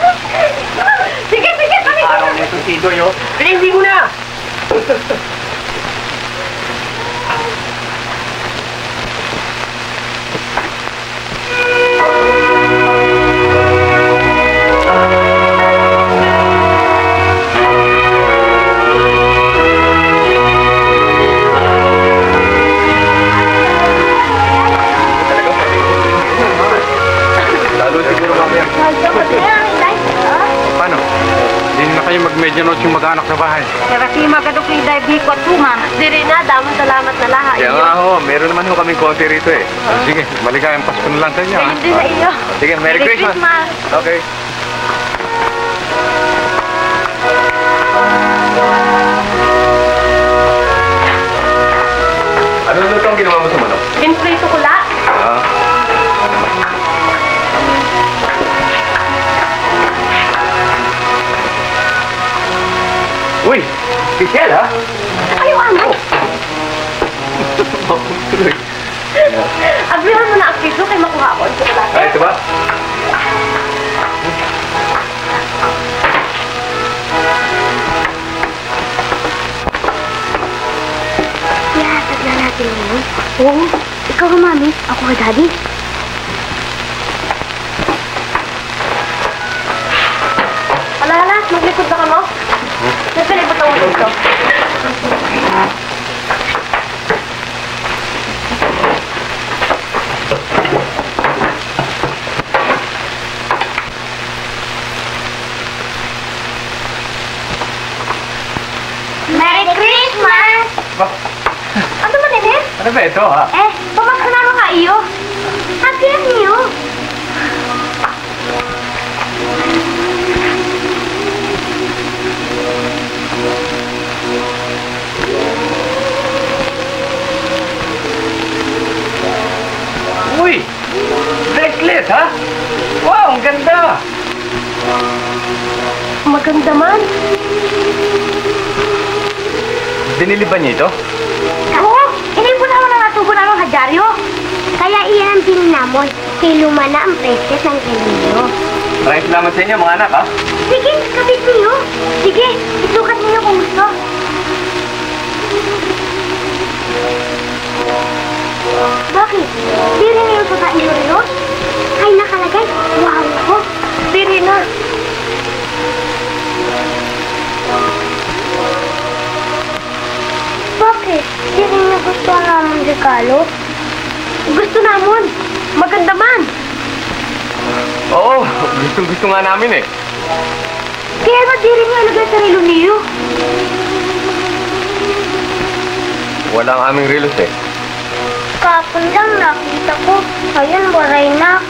Sige, parin Araw na ito si Idoy, oh. Hindi mo na! Lalo siguro mamaya. Paano? Hindi na kayo mag-medianoche yung mag-anak sa bahay. Kasi magadok ni Davey ko at tuman. Diri na, damang salamat na lahat. Kaya nga ho, meron naman ho kaming konti rito eh. Sige, maligayang Pasko na lang sa inyo. Hindi sa iyo. Sige, Merry Christmas. Okay. Ano luto ang ginawa mo sa manok? Pinprito ko lahat. Ah. Uy! Special, ha? Ayaw, ano? Agrihan mo na ang piso kay makuha ko ang chocolate. Ah, ito ba? Ihatag na natin ngayon. Oo. Ikaw ka, Mami. Ako ka, Daddy. Hala, maglikod na ka mo? Nagpalibot ako dito. Merry Christmas! Ano ba din eh? Ano ba ito ha? Pamasko na mo ka iyo. Happy niyo. Uy! Necklace, ha? Wow, ang ganda! Maganda man. Binili ba niyo ito? Oo, inipon naman ang natubo na ng hadyaryo. Kaya iyan ang dinamon. Kay lumana ang presyo ng ganyo. Maraming salamat sa inyo mga anak ha? Sige, kapit niyo. Sige, isukat niyo kung gusto. Bakit? Diri niyo sa kain niyo? Ay, nakalagay. Wow ko. Diri na. Bakit? Diri niyo gusto naman regalo? Gusto namon. Maganda man. Oo, gusto nga namin eh. Kaya ba diri niyo alagay sa relo niyo? Wala ang aming relos eh. Kapon lang nakita ko. Ayun, waray na.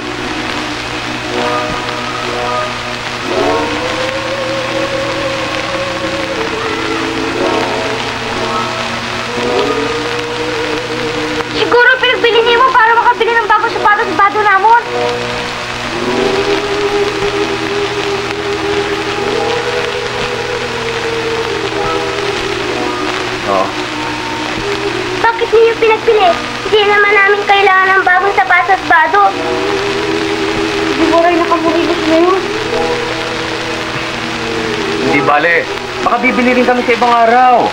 Siguro pinagbili niyo mo para makabili ng bagong sapatos sa bado namon. Oo. Bakit niyo pinagpili? Hindi naman namin kailangan ng bagong sapatos sa bado. Hindi waray nakabulilis na yun. Hindi bale. Baka bibili rin kami sa ibang araw.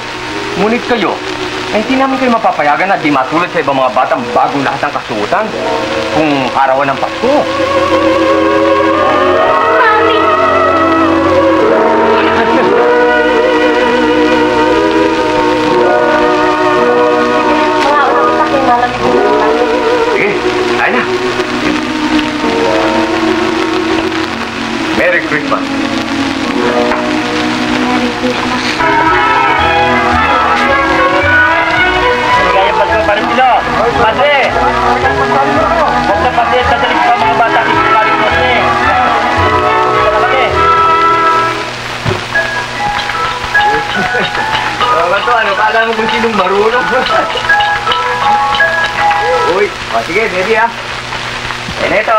Ngunit kayo, ay hindi namin kayo mapapayagan na di matulad sa ibang mga batang bagong lahat ng kasuotan kung arawan ng Pasko. Mami! Mga ulang sa akin, malamig ko na lang. Sige, tayo na. Merry Christmas. Merry Christmas. Kaya pa rin sila. Padre! Malalaman kung sinong marunong. Uy, sige, ready ha? Yan ito.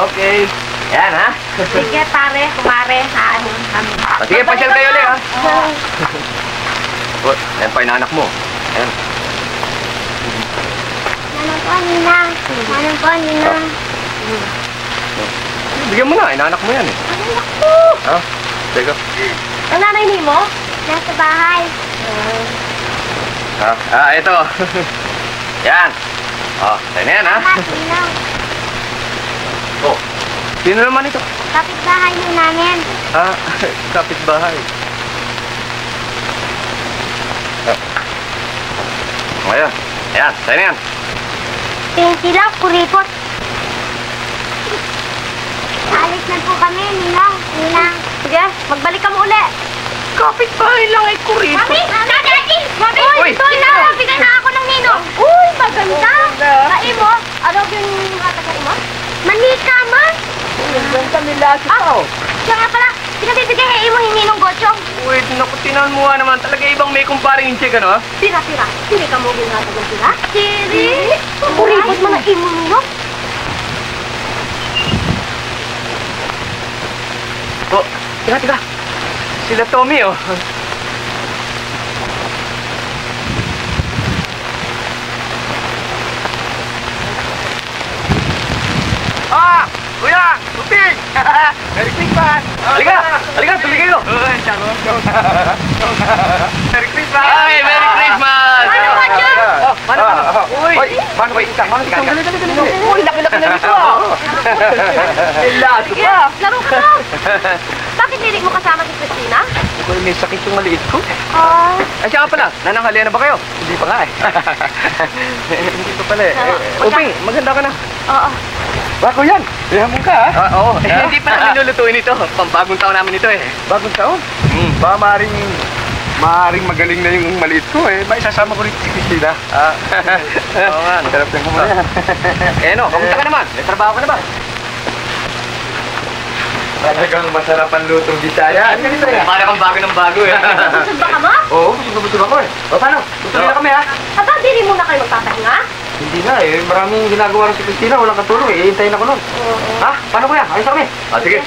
Okay. Yan ha? Sige, pare, kumare, ano kami. Sige, pasyal kayo ulit ha? Oh, yan pa yung anak mo. Yan. Manang po, Ninang. Manang po, Ninang. Bigyan mo na, inanak mo yan eh. Ha? Teka. Ang nanay ni mo? Nasa bahay. Ha? Ito. Yan. Oh, tayo na yan ha? Salamat, Ninang. Oh, sino naman ito? Kapitbahay ni namin. Kapitbahay. Ngayon. Ayan, tayo na yan. Tingin sila, kuripot. Alis na po kami, Ninang. Ninang. Sige, magbalik ka mo uli. Kapitbahay lang ay kuripot. Mami! Daddy! Mami! Uy! Ito na! Bigay na ako ng ninong! Uy, maganda. Kain mo? Ano yung katagay mo? Manika, ma! Ganda nila siya oh. Siya nga pala, pinabibigay kay mo hingi ng gochong. Wait, naku, tinan mo nga naman. Talaga ibang may kumparing incheck, ano? Tira. Sini ka mo ginatag ng tira? Siri! Kuripot mo na imo ninyo. Oh, tiga. Sila Tommy, oh. Kuya! Tupig! Merry Christmas! Halika, tuloy kayo! Merry Christmas! Ay, Merry Christmas! Ano ba dyan? Mano? Uy! Mano ba isang? Dali. Uy, laki-laki na nito! Lato Sige, pa! laro ka na. Bakit hindi mo kasama si Christina? Uy, may sakit yung maliit ko. Oh, Ay, siya nga pala, nananghalian na ba kayo? Hindi pa nga eh. Hindi pa pala eh. Uping, maganda ka na. Oo. Bago yan. Yaman ka ha? Oo. Hindi pa namin lulutuin ito. Pampagong taon namin ito eh. Bagong taon? Ba, maaaring magaling na yung maliit ko eh. Ba, isasama ko rin si Christina. Oo nga. Sarap lang mo yan. Eh no, kamusta ka naman? May trabaho ka na ba? Talagang masarap ang lutong Bisaya. Para kang bago ng bago eh. Busog ba ka mo? Oo, busog ako eh. O paano? Tutuloy na kami ha? Aba, hindi muna kayo magpapahinga? Hindi na eh. Maraming ginagawa rin si Christina. Walang katulong eh. Iintayin ako nun. Ha? Paano kuya? Ayos na kami. Sige.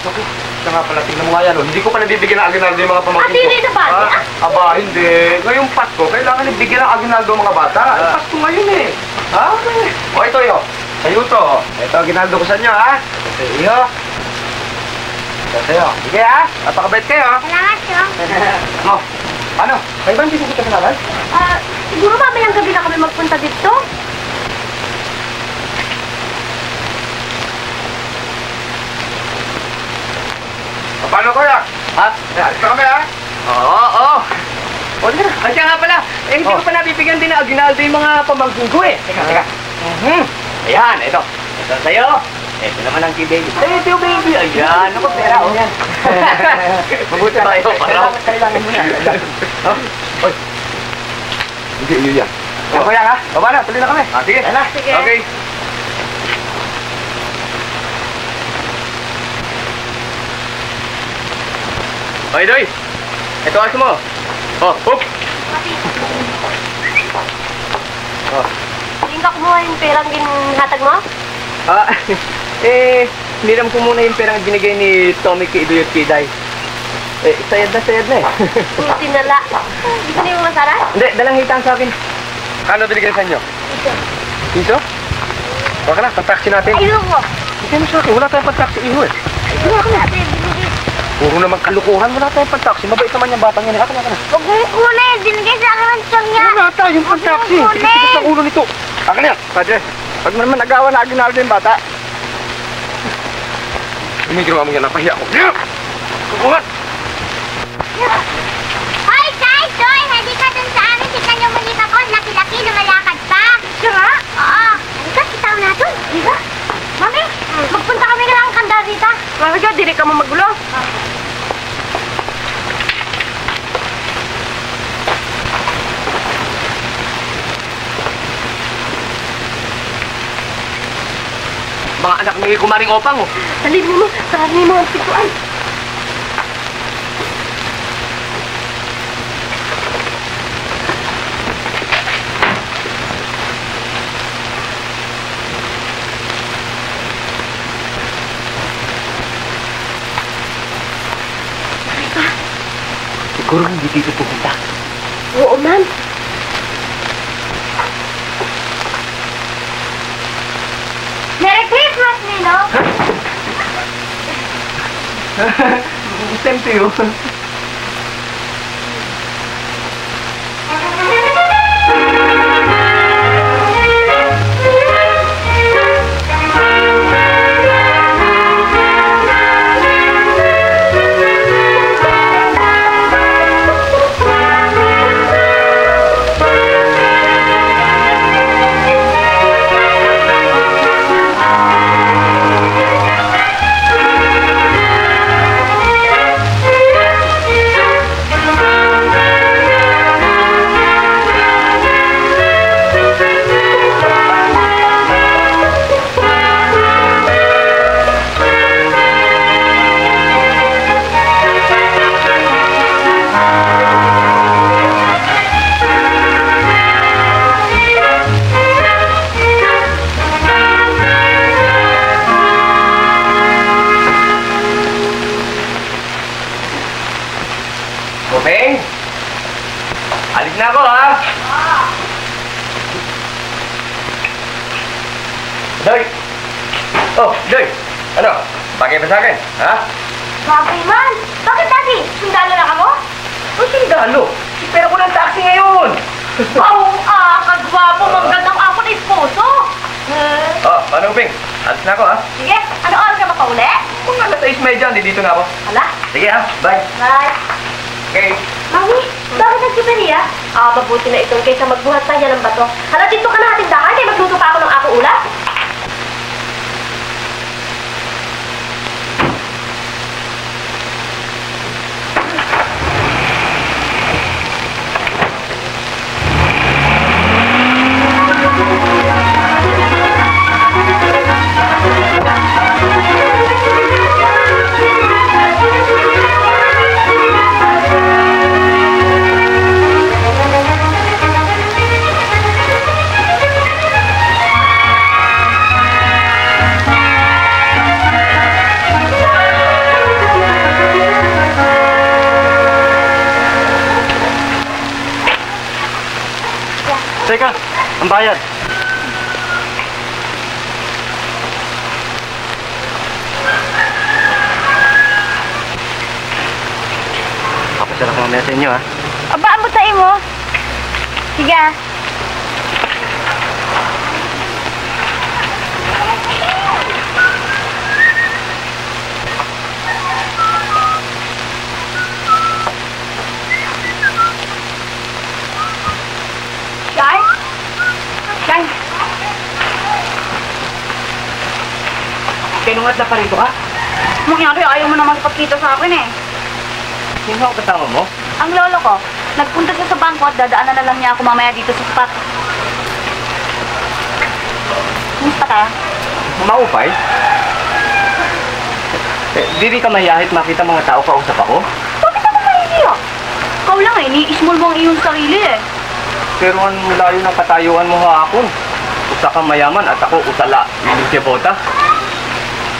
Siya nga pala. Tingnan mo nga yan. Oh. Hindi ko pa nabibigyan ng aginaldo yung mga pamangkin ko. Hindi na ba? Aba, hindi. Ngayong Pasko, kailangan ibigyan ng aginaldo ang mga bata. Ay, Pasko ngayon eh. Ha? O ito yo. Sa'yo to. Ito aginaldo ko sa inyo ha. Ito iyo. Ito sa'yo. Sige ha. Napakabait kayo ha. salamat, Chong. Oh. Ano? Kayo ba hindi kita kailangan? Siguro mamayang gabi na kami magpunta dito. Paano kuya? Ha? Alis na kami ha? Oo. O, di ka na. Ay, siya nga pala. Eh, hindi ko pa nabibigyan din na aginaldo yung mga pamangkin ko eh. Teka. Ayan, ito. Ito sa'yo. Ito naman ang key baby. Ito yung baby. Ayan, ako pera. O, yan. Mabuti tayo. Kailangan mo na. Oy. Hindi, yun yan. O, kuya ha? O, paano? Tuloy na kami. Sige. Sige. Okay. Oy, Doy! Ito aso mo. Oh, hop! Hindi ka kumuha yung perang ginhatag mo? Hindi naman ko muna yung perang binigay ni Tommy kay Idoy at kay Day. Sayad na eh. Buti na la. Gusto niyo yung masarap? Hindi, dalang hitang sa akin. Ano binigay sa inyo? Piso? Baka na, pag-taxi natin. Ayoko. Hindi mo sa akin, wala tayong pag-taxi iho eh. Ate, binigay. Puro naman kalukuhan, wala tayong pag-taxi. Mabait naman yung batang yan. Aka na. Huwag mo kunin. Binigay sa akin ang Chong niya. Wala tayong pag-taxi. Huwag mo Tikit sa kunin. ulo nito. Aka na yan. Padre, pag naman nagawa na aginaldo yung bata. Hindi ginawa mo yan, napahiya ako. Kukungan! Hoy, Tay, Toy, hindi ka dun sa amin. Kita niyo muli ako. Laki-laki, lumalakad pa. Siya nga? Oo. Halika, kita ko na dun. Di ba? Mami, magpunta kami na lang kanda Rita. Bakit ka? Dili ka mo magulo? Mga anak ni Kumaring Opang, oh. Salin mo. Salin mo ang pituan. dito pupunta. Oo, ma'am. Merry Christmas, Nino! Same to you. Kopeng! Alis na ako, ha? Doy! Oh, Doy! Ano? Bagay ba sa akin? Ha? Bagay man! Bakit, Daddy? Sundalo na ka mo? Oh, sundalo! Pero ko ng taxi ngayon! Kagwapo, magandang ako na esposo! Oh, paano, Ping? Alis na ako, ha? Sige, ano oras ka makauli? Kung alas 6:30, dito na ako. Hala, Sige, ha? Bye! bye! Okay. Mami, bakit nagsipa niya? Mabuti na itong kaysa magbuhat tayo ng bato. Hala, dito ka na hatindahan, kaya magluto pa ako ng ako ulam. Teka, ang bayad. Kapasya ko mamaya sa inyo, ha? Aba, amutain mo. Sige ah. Shine? Shine. Kinungat na pa rito, ha? Mangyari, ayaw mo naman ipagkita sa akin eh. Sino ang kasama mo? Ang lolo ko, nagpunta siya sa bangko at dadaanan na lang niya ako mamaya dito sa spot. Kumusta ka? Maupay? Di ka mahiyahit makita mga tao kausap ako? Bakit ako mahihiya? Ikaw lang eh, ni-small mo ang iyong sarili eh. Pero ang layo ng katayuan mo hapon. Usa kang mayaman at ako usala. Ilusya bota.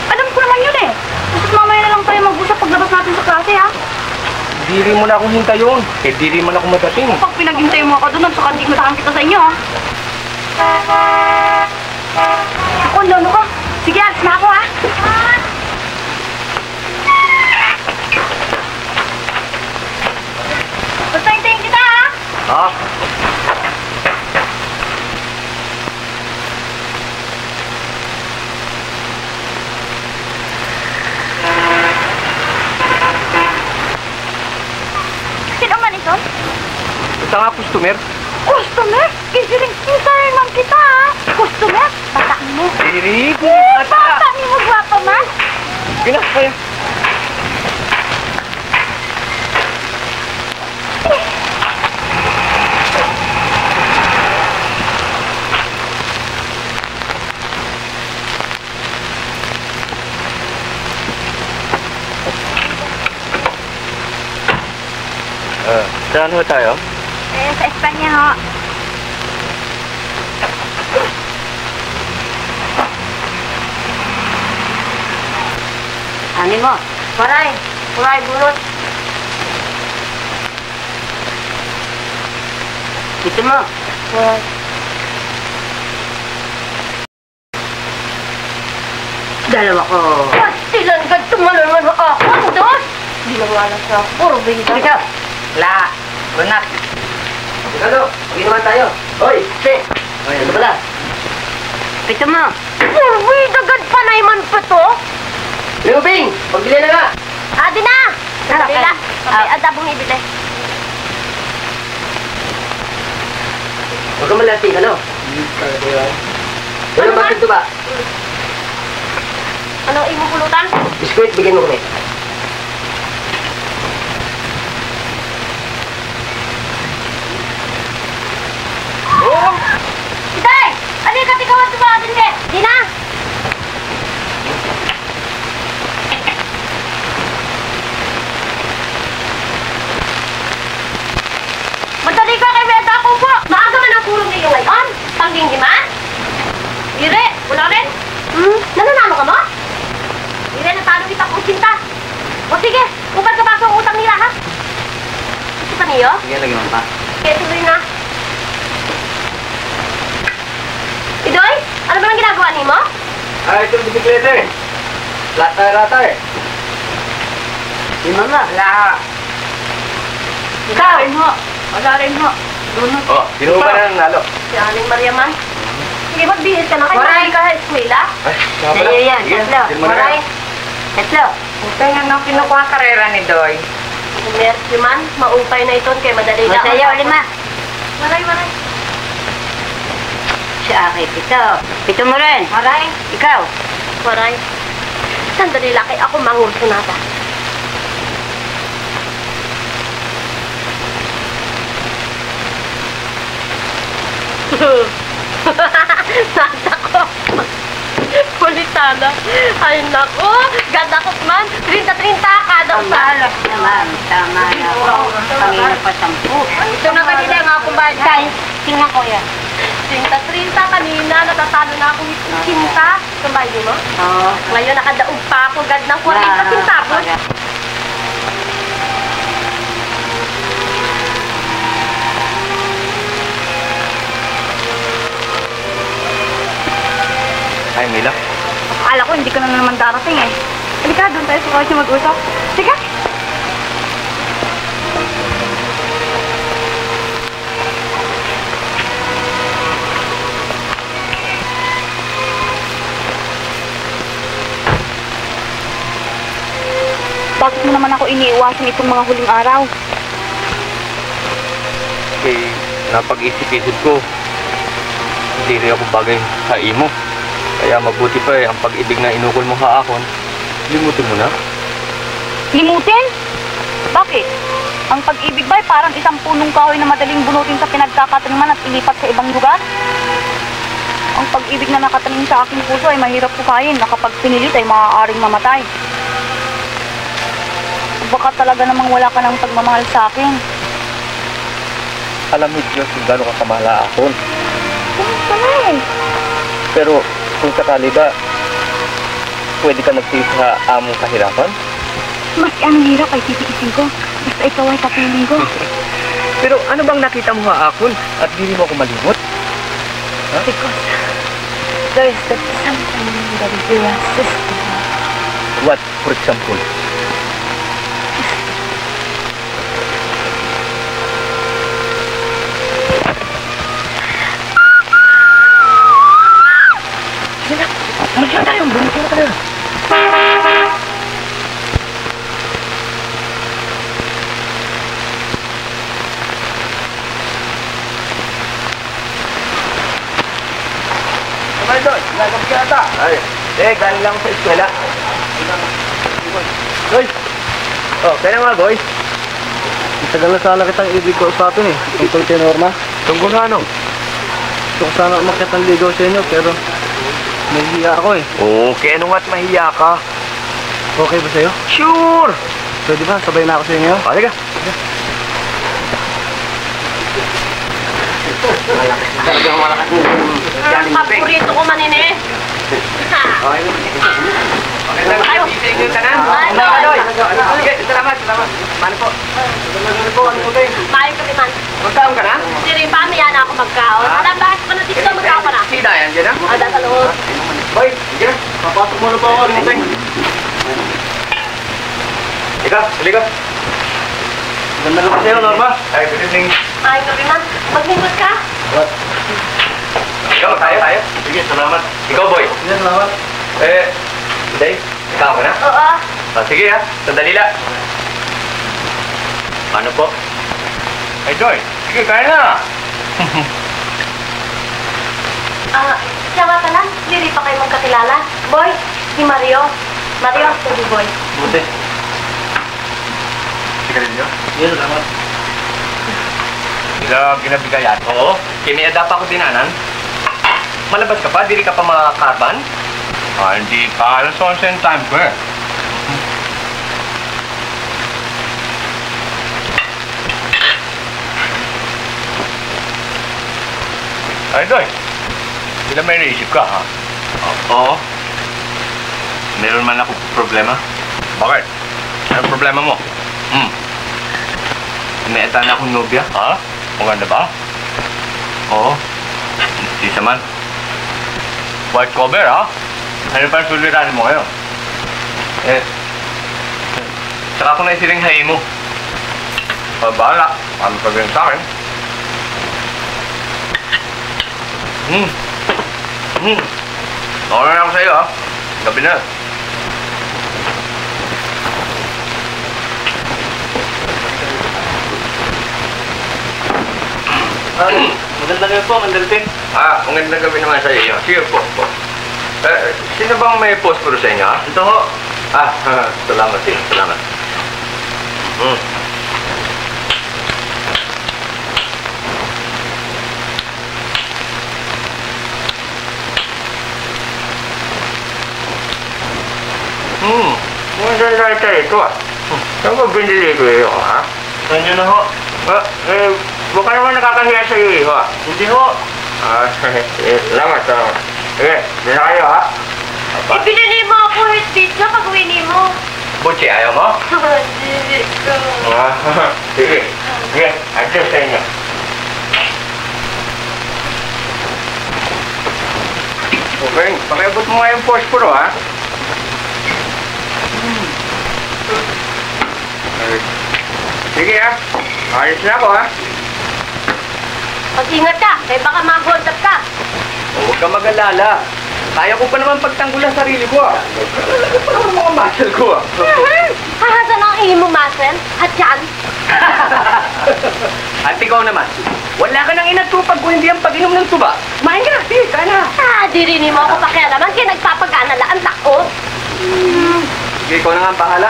Alam ko naman yun eh. Basta mamaya na lang tayo mag-usap paglabas natin sa klase ha. Diri mo na akong hintayon. Eh, diri mo na akong madating. Pag pinaghintay mo ako doon at saka hindi matakan kita sa inyo ha. Ako, lolo ko. Sige, alis na ako ha. Basta hintayin kita ha. Ah, Sino man ito? basta nga customer. Customer? Kisiling hintayin man kita ha. Customer? Bataan mo. Diri, Bataan mo magwapa man. Pinakaya. Saan ho tayo? Eh, sa Espanya ho. Anin mo. Waray. Waray, bunot. Ito mo. Dalawa ko. Pastilan ka tumalaman na ako, dos! Di na nga lang sa puro bida. Ito. La. Bunak. Ano? Mag-inuman tayo. Hoy, si. Hoy, ano pala? Ito mo. Uy, dagad pa na iman pa to. Lubing! Pagbili na nga. Adi na! Sandali Okay. lang. May adabong ibili. Huwag ka malasing, ano? Ano ba ito ba? Ano imong pulutan? Biskuit, bigyan mo kami. Itay! Ano yung katikawan sa mga din, Di na! Madali ka kay Beta ko po! Maaga man ang kurong niyo ngayon! Pangging di man? Ire, wala rin? Nananalo ka mo? Ire, natalo kita kung sinta. O sige, kupad ka ba ang utang nila, ha? Gusto pa niyo? Sige, lagi mo pa. Kaya tuloy na. Idoy, ano ba ang ginagawa ni mo? Ay, ito yung bisikleta eh. Lata eh. Si Mama. Wala. Ikaw! Wala rin ho. Dunod. Oh, sino ba na nanalo? Si Aling Mariaman. Sige, magbihis ka na kayo. Waray. Waray ka sa eskwela. Ay, Sa'yo yan. Tatlo. Waray. Tatlo. Ito nga nung kinukuha karera ni Doy. Mersi man, maupay na ito kay madali O lang. sa'yo, lima. Waray, waray. Sa akin, pito. Pito mo rin. Waray. Ikaw. Waray. Sandali lang kay ako mangurso nata. Nasa ko. Pulisana. Ay, nako. Gadakot man. 30-30 kada Tama usan. naman. Tama na. Pangina pa 10. Ito na kanina yung ako ba? Tay, tingnan ko yan. 30-30 kanina. Natatalo na akong kinta. Kumain mo? Oo. Ngayon, nakadaog pa ako. Gad ng 40 centavos. Ay, Mila. Akala ko hindi ka na naman darating eh. Halika, doon tayo sa kotse mag-usap. Sige. Bakit mo naman ako iniiwasan itong mga huling araw? Eh, napag-isip-isip ko. Hindi rin ako bagay sa imo. Kaya mabuti pa ang pag-ibig na inukol mo haakon, limutin mo na. Limutin? Bakit? Ang pag-ibig ba'y parang isang punong kahoy na madaling bunutin sa pinagkakataniman at ilipat sa ibang lugar? Ang pag-ibig na nakatanim sa aking puso ay mahirap kukain na kapag pinilit ay maaaring mamatay. Baka talaga namang wala ka ng pagmamahal sa akin. Alam mo, Diyos, kung gano'n ka kamala akon. Kumusta na eh? Pero kung sakali ba, pwede ka nagtiis sa among kahirapan? Mas anong hirap ay titiisin ko. Basta ikaw ay kapiling ko. Pero ano bang nakita mo haakon at hindi mo ako malimot? Because there is that something that is irresistible. What, for example? Ano tayo? Bumito na tayo. Kamay doon, nagam ka ata. Ay, galing lang ako sa eskwela. Boy! Oh, kaya nga, boy. Matagal na sana kitang ibig ko sa atin eh. Tungkol kay Norma. Tungkol nga ano? Gusto ko sana umakyat ang ligaw sa inyo pero nahihiya ako eh. Oo, kaya ano nga't mahiya ka? Okay ba sa'yo? Sure! Pwede ba? Sabay na ako sa inyo. Halika. Talagang malakas yung galing mo, Peng. Paborito ko man ini. Magandang gabi sa inyo tanan. Sige, salamat. Mano po? Maayos kami man. Magkaon ka na? Siri, pamaya na ako magkaon. Alam, bakit ka na dito magkaon ka na? Si Dayan, dyan na? Ada sa loob. Boy, sige na. Papasok muna po ako. Limutay. Ika, halika. Ganda naman sa'yo, Norma. Ay, good evening. Maayos kami man. Maglingkod ka? Ikaw, tayo. Sige, salamat. Ikaw, boy. Sige, salamat. Day, ikaw ka na? Oo. Sige ha, sandali lang. Ano po? Ay, Joy, sige, kaya na. Siya nga tanan, hindi pa kayo magkakilala. Boy, si Mario. Mario, si Boy. Buti. Sige rin nyo? Sige, salamat. Ila ginabigayan? Oo. Kimiada pa ako dinanan. Malabas ka pa? Diri ka pa makakarban? Hindi pa. Alas 11 yung time ko eh. Ay, Doy. Sila may naisip ka, ha? Oo. Meron man ako problema. Bakit? Anong problema mo? May etan akong nobya. Ha? Maganda ba? Oo. Sisa man. White cover, ha? Ano pa ang suliranin mo ngayon? Saka ko na isiling hayi mo. Bahala. Ano pa ganyan sa akin? Nakuha na ako sa'yo, ha? Gabi na. Maganda ngayon po, Mandalpin. Magandang gabi naman sa iyo. Sige po. Sino bang may post ko sa inyo, ha? Ito ho. Salamat, sige. Salamat. Magandang writer ito, ah. Saan ba binili ko iyo, ha? Saan nyo na ho? Huwag ka naman nakakahiya sa iyo, ha? Hindi ho. Salamat. Sige, dito kayo, ha? Ibinili mo ako hit pizza pag uwini mo. Butchi, ayaw mo? Hindi ko. Sige. Sige, adjust sa inyo. Okay, pakiabot mo nga yung posporo, ha? Sige, ha? Ayos na ako, ha? Mag-ingat ka, kaya baka ma-hold up ka. Huwag ka mag-alala. Kaya ko pa naman pagtanggol ang sarili ko, ha? Talaga pa naman mga muscle ko, ha? Hahasan ang ihi mo, Marcel. At yan. At ikaw naman, wala ka nang inatupag kung hindi ang pag-inom ng tuba. Kumain ka na, sige, kaya na. Dirinin mo ako pakialaman kaya nagpapagana laan ako. Sige, ikaw na nga ang bahala.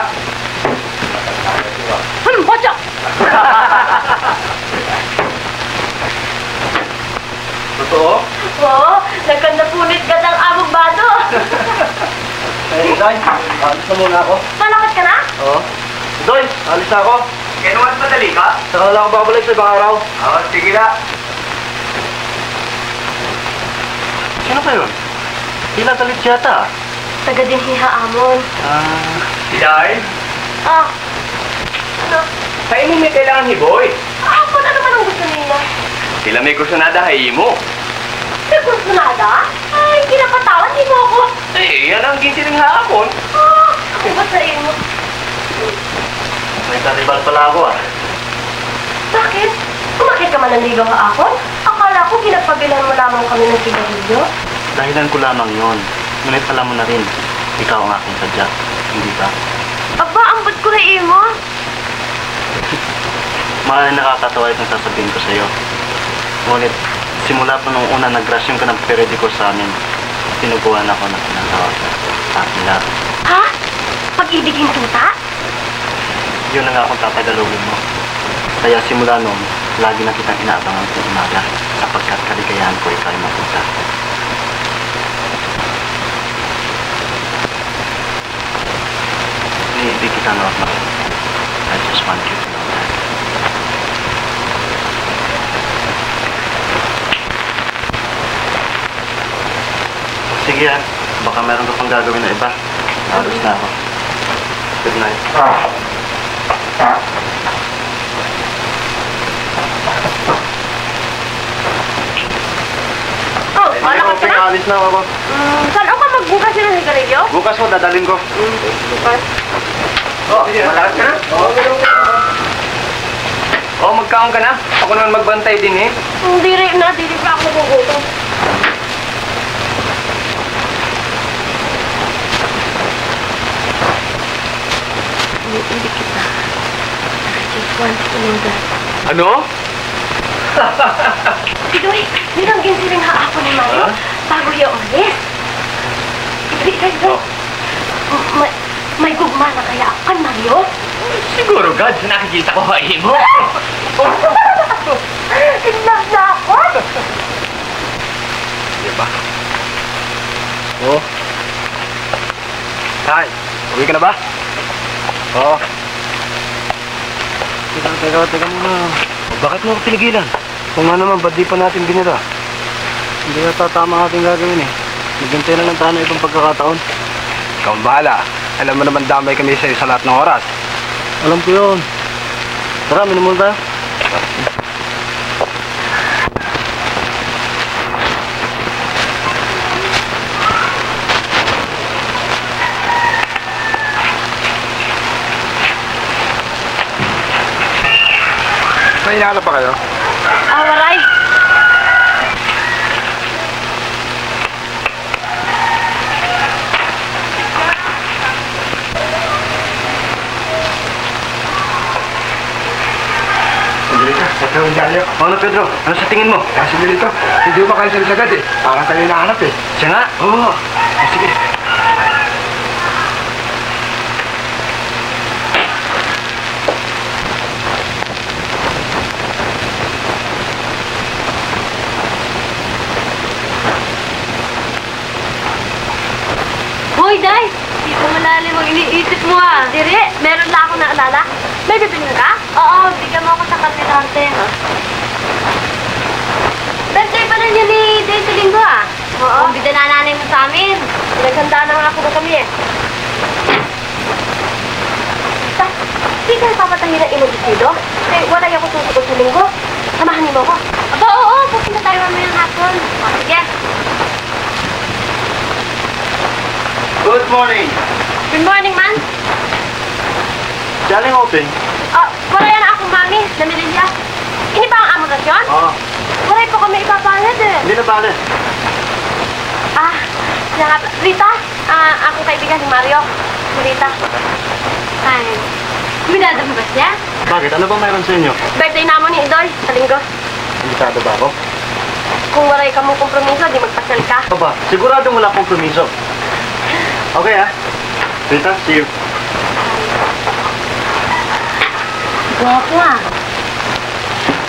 Bocho! Totoo? Oo, nagkanda punit ka ng among bato. Doy, alis na muna ako. Malakad ka na? Oo. Doy, alis na ako. Kaya naman madali ka? Saka na lang ako babalik sa ibang araw. Sige na. Sino pa yun? Tila talit yata. Taga din hihaamon. Si Dai? Ano? Sa inyo may kailangan hiboy. Ako na naman ang gusto niya. Sila may kursunada, hayi mo. May kursunada? Ay, kinapatawan ni mo ako. Yan ang ginsiring hapon. Ako ba sa iyo? May karibal pala ako Bakit? Kumakit ka man ng ligaw ako? Akala ko ginagpabilan mo lamang kami ng sigarilyo. Dahilan ko lamang yon. Ngunit alam mo na rin, ikaw ang aking sadya. Hindi ba? Aba, ambot ko na imo. Maaaring nakakatawa itong sasabihin ko sa'yo. Ngunit, simula pa nung una nagrasyon ka ng periodiko sa amin, tinuguan ako ng tinatawag sa aking lahat. Ha? Pag-ibigin tuta? Yun na nga akong tapadalugin mo. Kaya simula noon, lagi na kitang inaabangan sa umaga sapagkat kaligayahan ko ikaw ay mapunta. Iniibig kita, Norma. I just want you to know that. Sige, Baka meron ka pang gagawin na iba. Aros na ako. Good night. Oh, malakad ka na? Alis na ako. Saan ako magbukas yun ng sigarilyo? Bukas mo, dadalhin ko. Bukas. Oh, malakad ka na? Oh, magkaon ka na? Ako naman magbantay din eh. Hindi rin pa ako nagugutom. Iniibig kita. I just want to know that. Ano? Tigoy, nilangin siling ha ako ni Mario bago siya umalis. Tigoy, may gugma na kaya ako kan Mario? Siguro, God, sa nakikita ko hain mo. In love na ako? Diba? Oh. Tay, uwi ka na ba? Oo. Teka muna. Bakit mo ako pinigilan? Kung nga naman, ba't di pa natin binira? Hindi na tatama ating gagawin eh. Naghintay na lang tayo ng ibang pagkakataon. Ikaw ang bahala. Alam mo naman damay kami sa'yo sa lahat ng oras. Alam ko yun. Tara, minum muna tayo. May hinahanap pa kayo? Waray. Ano, Pedro? Ano sa tingin mo? Kasi nilito, hindi mo makalis agad eh. Parang tayo hinahanap eh. Siya nga? Oo. Sige. Hoy, Day! Di ko malalim ang iniisip mo Diri, meron na ako naalala. May bibiling ka? Oo, bigyan mo ako sa kamirante. Birthday pala niya ni Day sa linggo Oo. Kung bida na nanay mo sa amin. Pinaghanda na nga ako na kami Di kayo papatahin ng imodisido? Eh, wala ako susunod sa linggo. Samahan niyo mo ako. Aba, oo, pupunta tayo mamayang hapon. Sige. Good morning. Good morning, man. Galing open? Wala yan ako, mami. Namili niya. Ini ba ang amorasyon? Oo. Wala po kami ipapalit Hindi na bale. Rita, akong kaibigan si Mario. Si Rita. Ay, minadam ba siya? Bakit? Ano ba mayroon sa inyo? Birthday namon ni Idoy sa linggo. Imbitado ba ako? Kung walay ka mong kompromiso, di magpasal ka. Ito ba? Siguradong wala kompromiso. Okay Rita, see you. Guwapo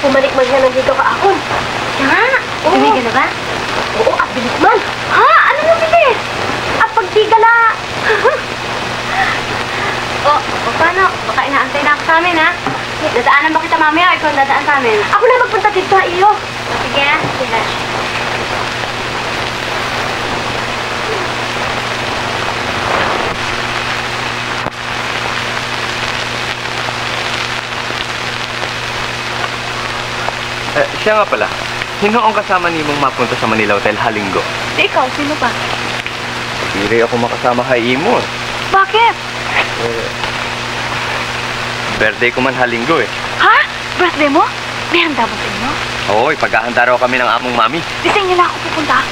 Pumalik man siya nandito ka akon. Siya nga. Tumigil na ba? Oo, bilis man. Ano mo bilis? Pagtigala. Paano? Baka inaantay na ako sa amin, Dadaanan ba kita mamaya o ikaw dadaan sa amin? Ako na magpunta dito sa iyo. Sige, sige. Siya nga pala. Sino ang kasama ni mong mapunta sa Manila Hotel halinggo? Ikaw, sino ba? Hindi ako makasama kay Imo. Bakit? Birthday ko man halinggo eh. Ha? Birthday mo? May handa ba sa inyo? Oo, ipaghahanda raw kami ng among mami. Bisa niyo na ako pupunta.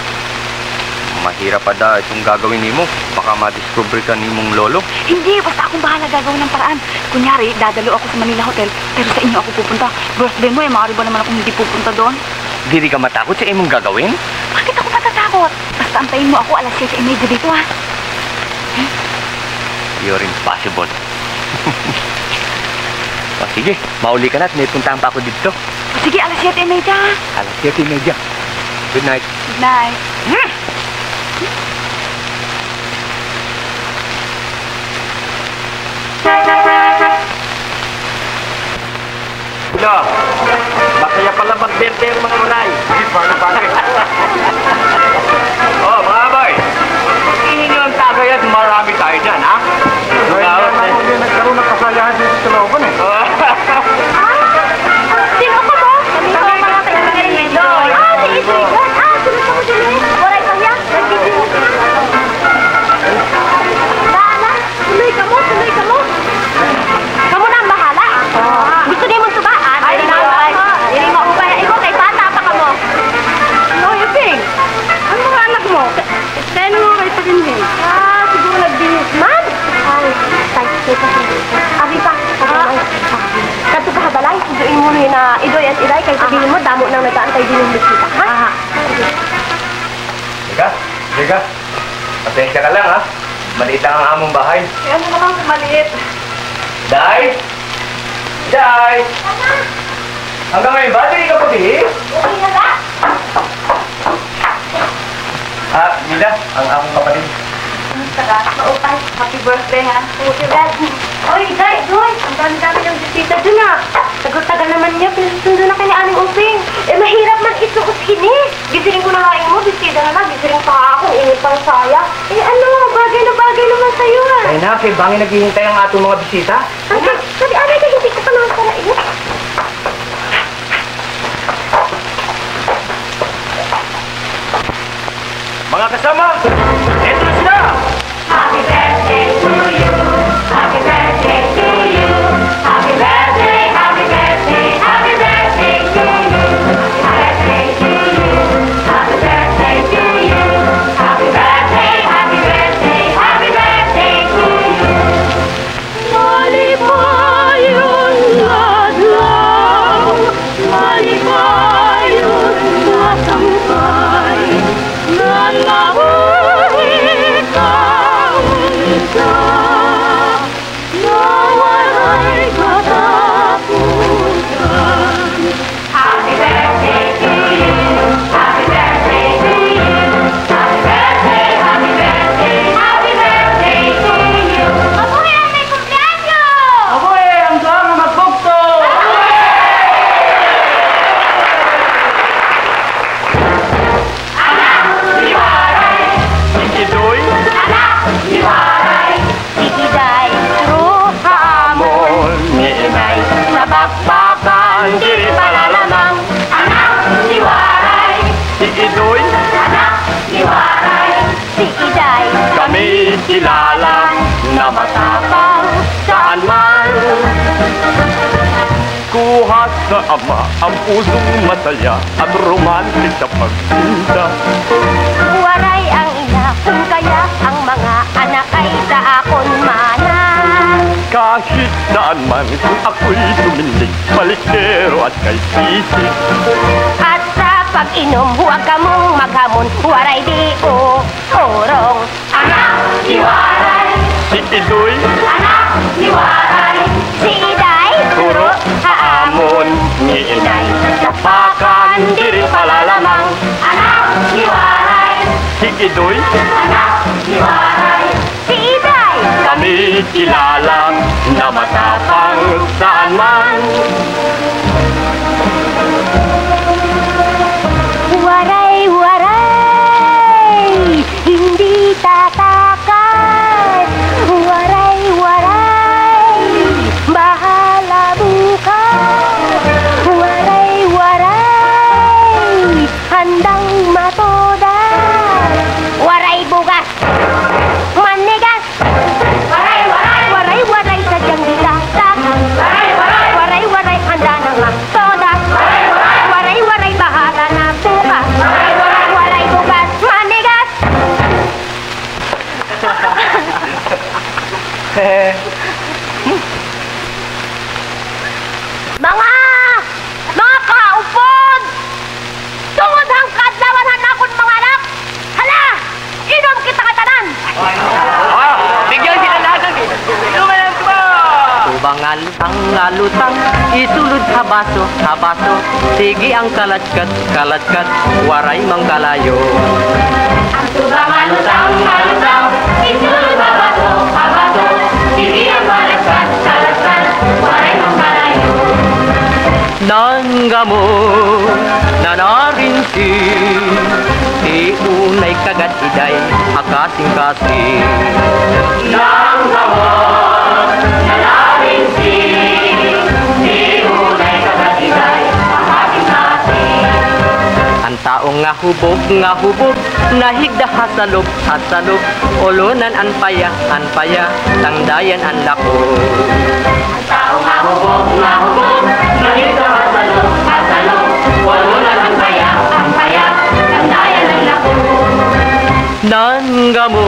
Mahirap pa da itong gagawin ni mo. Baka madiscover ka ni mong lolo. Hindi, basta akong bahala gagawin ng paraan. Kunyari, dadalo ako sa Manila Hotel, pero sa inyo ako pupunta. Birthday mo maaari ba naman akong hindi pupunta doon? Hindi ka matakot sa imong gagawin? Bakit ako matatakot? Basta antayin mo ako alas 7:30 dito You're impossible. Sige, mauli ka na at may puntahan pa ako dito. Sige, alas 7:30. Alas 7:30. Good night. Good night. Masaya pala mag-birthday ang mga manay. Oh, mga boy. na Idoy at Iday, kaya sabihin mo, damo nang nag-aantay din yung bisita, ha? Liga. Pasensya ka lang, ha? Maliit lang ang among bahay. Ano naman kung maliit? Day! Hanggang ngayon ba? Hindi ka puti? Okay na ba? Nila, ang akong kapatid. Tara, maupay. Happy birthday, ha? Thank you, God. Oy, Iday, Doy, ang dami-dami ng bisita dun, ah. Tagal-tagal naman niya, pinasundo na kay Aling Uping. Mahirap man isuot hini. Gisiring ko na nga mo, bisita na lang. Gisiring pa ako, init pang saya. Bagay na bagay naman sa'yo, ah. Ay na, kay bangin naghihintay ang atong mga bisita. Sabi, aray ka, hindi ko pa naman para iyo. Mga kasama, eto na sila! Happy birthday to you. Happy birthday to you. Happy birthday, happy birthday, happy birthday to you. Happy birthday to you. Happy birthday to you. Happy birthday, happy birthday, happy birthday to you. Maligayang adlaw, maligayang matangkay, na nabuhay kang isa, na wala'y katapusan. Happy birthday to you, happy birthday to you, happy birthday, happy birthday, happy birthday to you. Mabuhay ang may kumpleaños! Mabuhay ang doang magbugto! Idoy, Si Iday, puro hamon ni Inay, sa bakbakan, diri palalamang. Anak, si Waray, si Idoy, si Waray, si Iday, kami kilala na matapang saan man. kuha sa ama ang pusong masaya at romantic sa pagsinta. Waray ang ina, kung kaya ang mga anak ay sa akon mana. Kahit saan man kung ako'y tumindig, malikero at kay sisig. At sa pag-inom, huwag ka mong maghamon, waray di o orong. Anak, si Waray, Si Idoy, anak, si Waray, si Iday, puro haamon ni inay. Kapakan, diri palalamang. Anak, si Waray, Si Idoy, anak, si Waray, si Iday, kami kilala na matapang saan man. Waray, waray, hindi tatakas. Waray, waray, bahala bukas. Waray, waray, handang matodas. Waray bugas, manigas. Waray, waray, waray, waray, sadyang dilatas. Waray, waray, waray, waray, handa ng matodas. Waray, waray, waray, waray, bahala na bukas. Waray, waray, waray, bugas, manigas. Mga kaupod! Tungod hang kadlawan akon mga anak! Hala! Inom kita katanan! Bigyan sila lahat ng inuman ko ba? Tubangan ang ngalutang, isulod sa baso, sige ang kalatkat, waray mangkalayo. Ang tubangan lutang, isulod sa baso, hindi ang malaskan, waray mong kalayo. Nanggamo na narin si unay kagat iday, akasing-kasing. Nanggamo na narin si unay kagatiday, akasing-kasing. Ang taong nga hubog, nahigda hasalok, ulunan an paya, tangdayan an lako. Ang tao nga hubog, nahito hasalok, walunan ang paya, tandayan ang lako. Nanggamo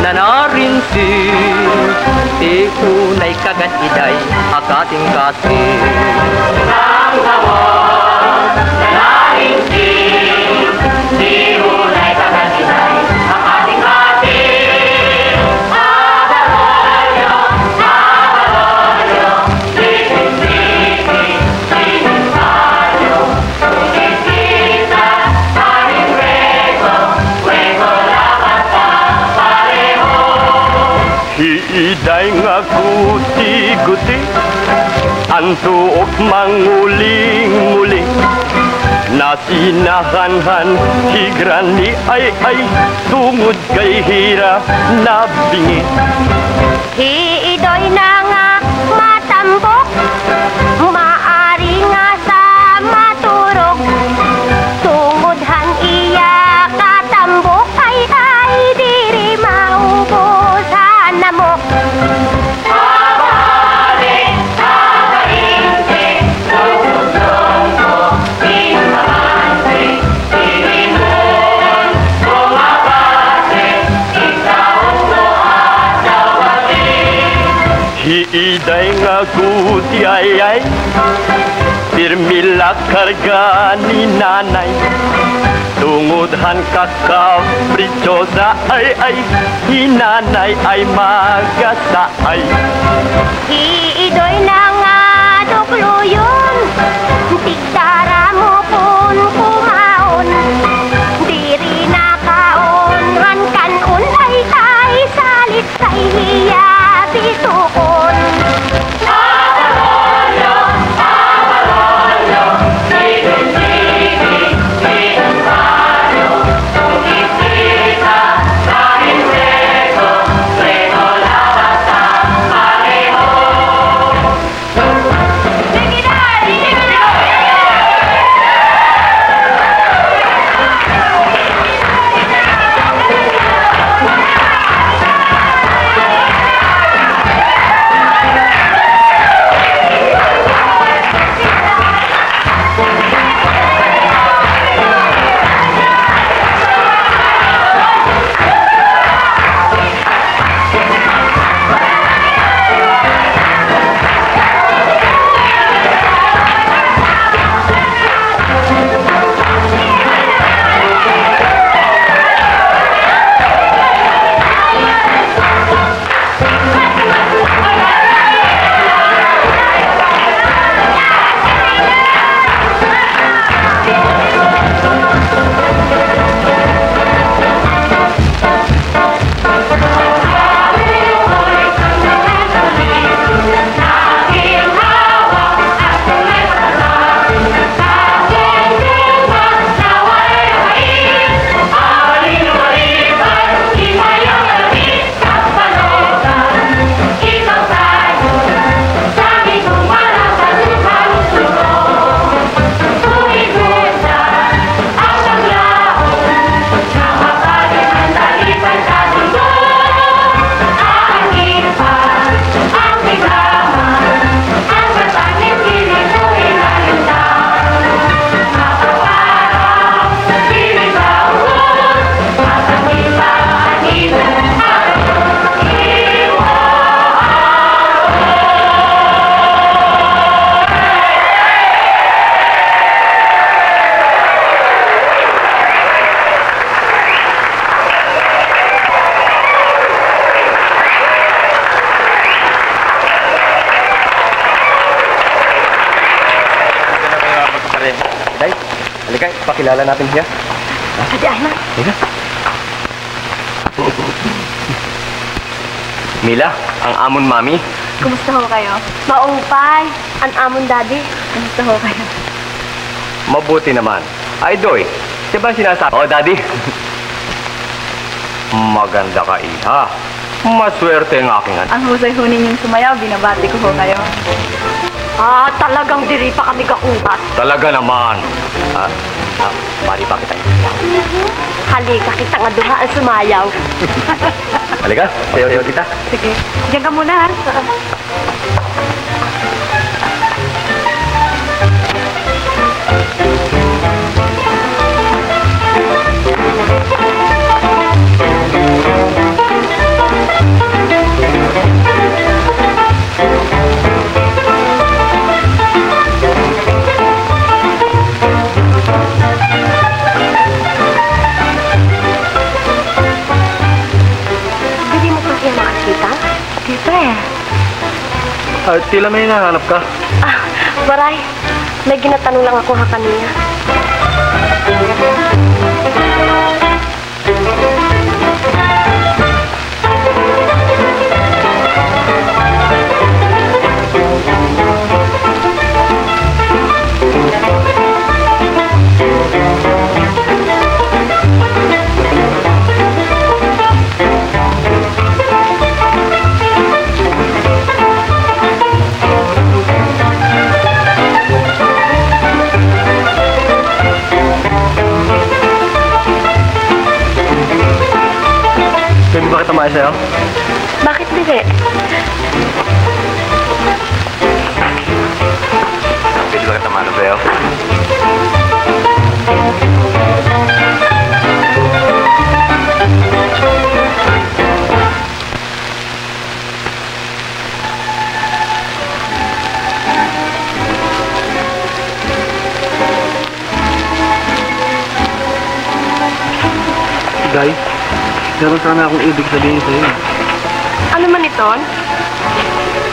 na narin si Ti unay kagat iday akating kasi. Ang tawag na lahing di unay kagat-itay ang ating ating. Abarolyo, sining tayo, sulit kita, paring rego, lapat ka pareho. Hiiday nga guti-guti ang tuok manguling-muli nasinahanhan higrani ay tungod kay hira na bingi. Hiidoy na nga matambok, maari nga sa maturog. Tungodhan iya katambok ay diri maubos hanamok. Hiiday nga guti ay pirmila karga ni nanay tungudhan kakaprichosa ay hinanay ay magasaay. Hiidoy na nga dukluyon, tigdara mo kun kumaon. Diri na kaon, han kanon ay salit say hiya bitukon. Abarolyo, sining tayo, sulit kita, paring rego, lapat ka pareho. Halika, pakilala natin siya. Hadi, anak. Halika. Mila, ang amon mami. Kumusta ho kayo? Maupay, ang amon daddy. Kumusta ho kayo? Mabuti naman. Ay, Doy, siya ba sinasabi? Oh, Daddy. Maganda ka, iha. Maswerte ang aking anak. Ang husay ho ninyong sumayaw, binabati ko ho kayo. Talagang diri pa kami kakubat. Talaga naman. Mari pa kita. Halika kita nga duha ang sumayaw. Halika, sayo-sayo kita. Sige, diyan ka muna, ha? Tila may hinahanap ka. Baray, may ginatanong lang ako kanina. Pwede ba kita maya sa'yo? Bakit hindi? Pwede ba kita maya sa'yo? Guys, meron sana akong ibig sabihin sa'yo. Ano man iton?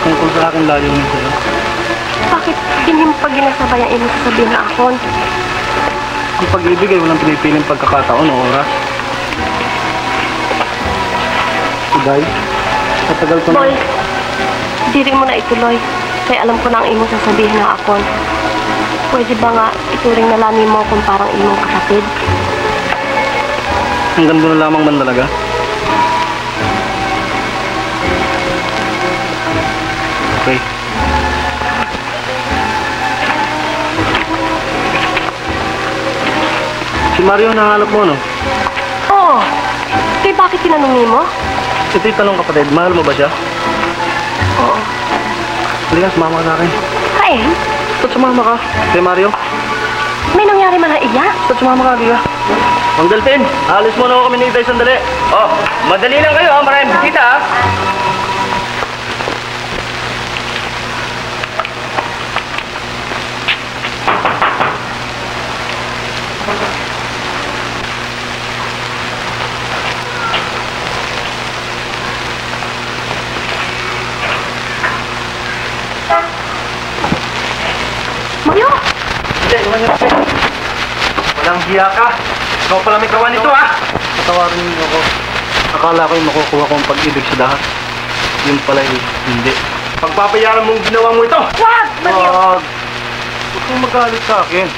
Kung sa akin layo mo sa'yo. Bakit hindi mo pag ginasabay ang iyong sasabihin na akon? Ang pag-ibig ay walang pinipiling pagkakataon o oras. Guys, matagal ko na... Boy, diri mo na ituloy. Kaya alam ko na ang iyong sasabihin na akon. Pwede ba nga ituring na lami mo kung parang iyong kapatid? Hanggang doon lamang man talaga. Okay. Si Mario nahanap mo, no? Oo. Kaya bakit tinanong mo? Ito yung tanong kapatid, mahal mo ba siya? Oo. Halika, sumama ka sa akin. Ay, Ba't sumama ka? Kay Mario? may nangyari man na iya? Ba't sumama ka, halika? Mang Delphin, alis mo na ako kami nitay sandali. Oh, madali lang kayo, maraming bisita, ha? Mario! Hindi, walang hiya ka. Ikaw pala may gawa nito, ha? Patawarin niyo ako. Akala ko'y makukuha ko ang pag-ibig sa lahat. Yun pala hindi. Pagpapayaran mong ginawa mo ito. Wag, Mario! Huwag kang magalit sa akin.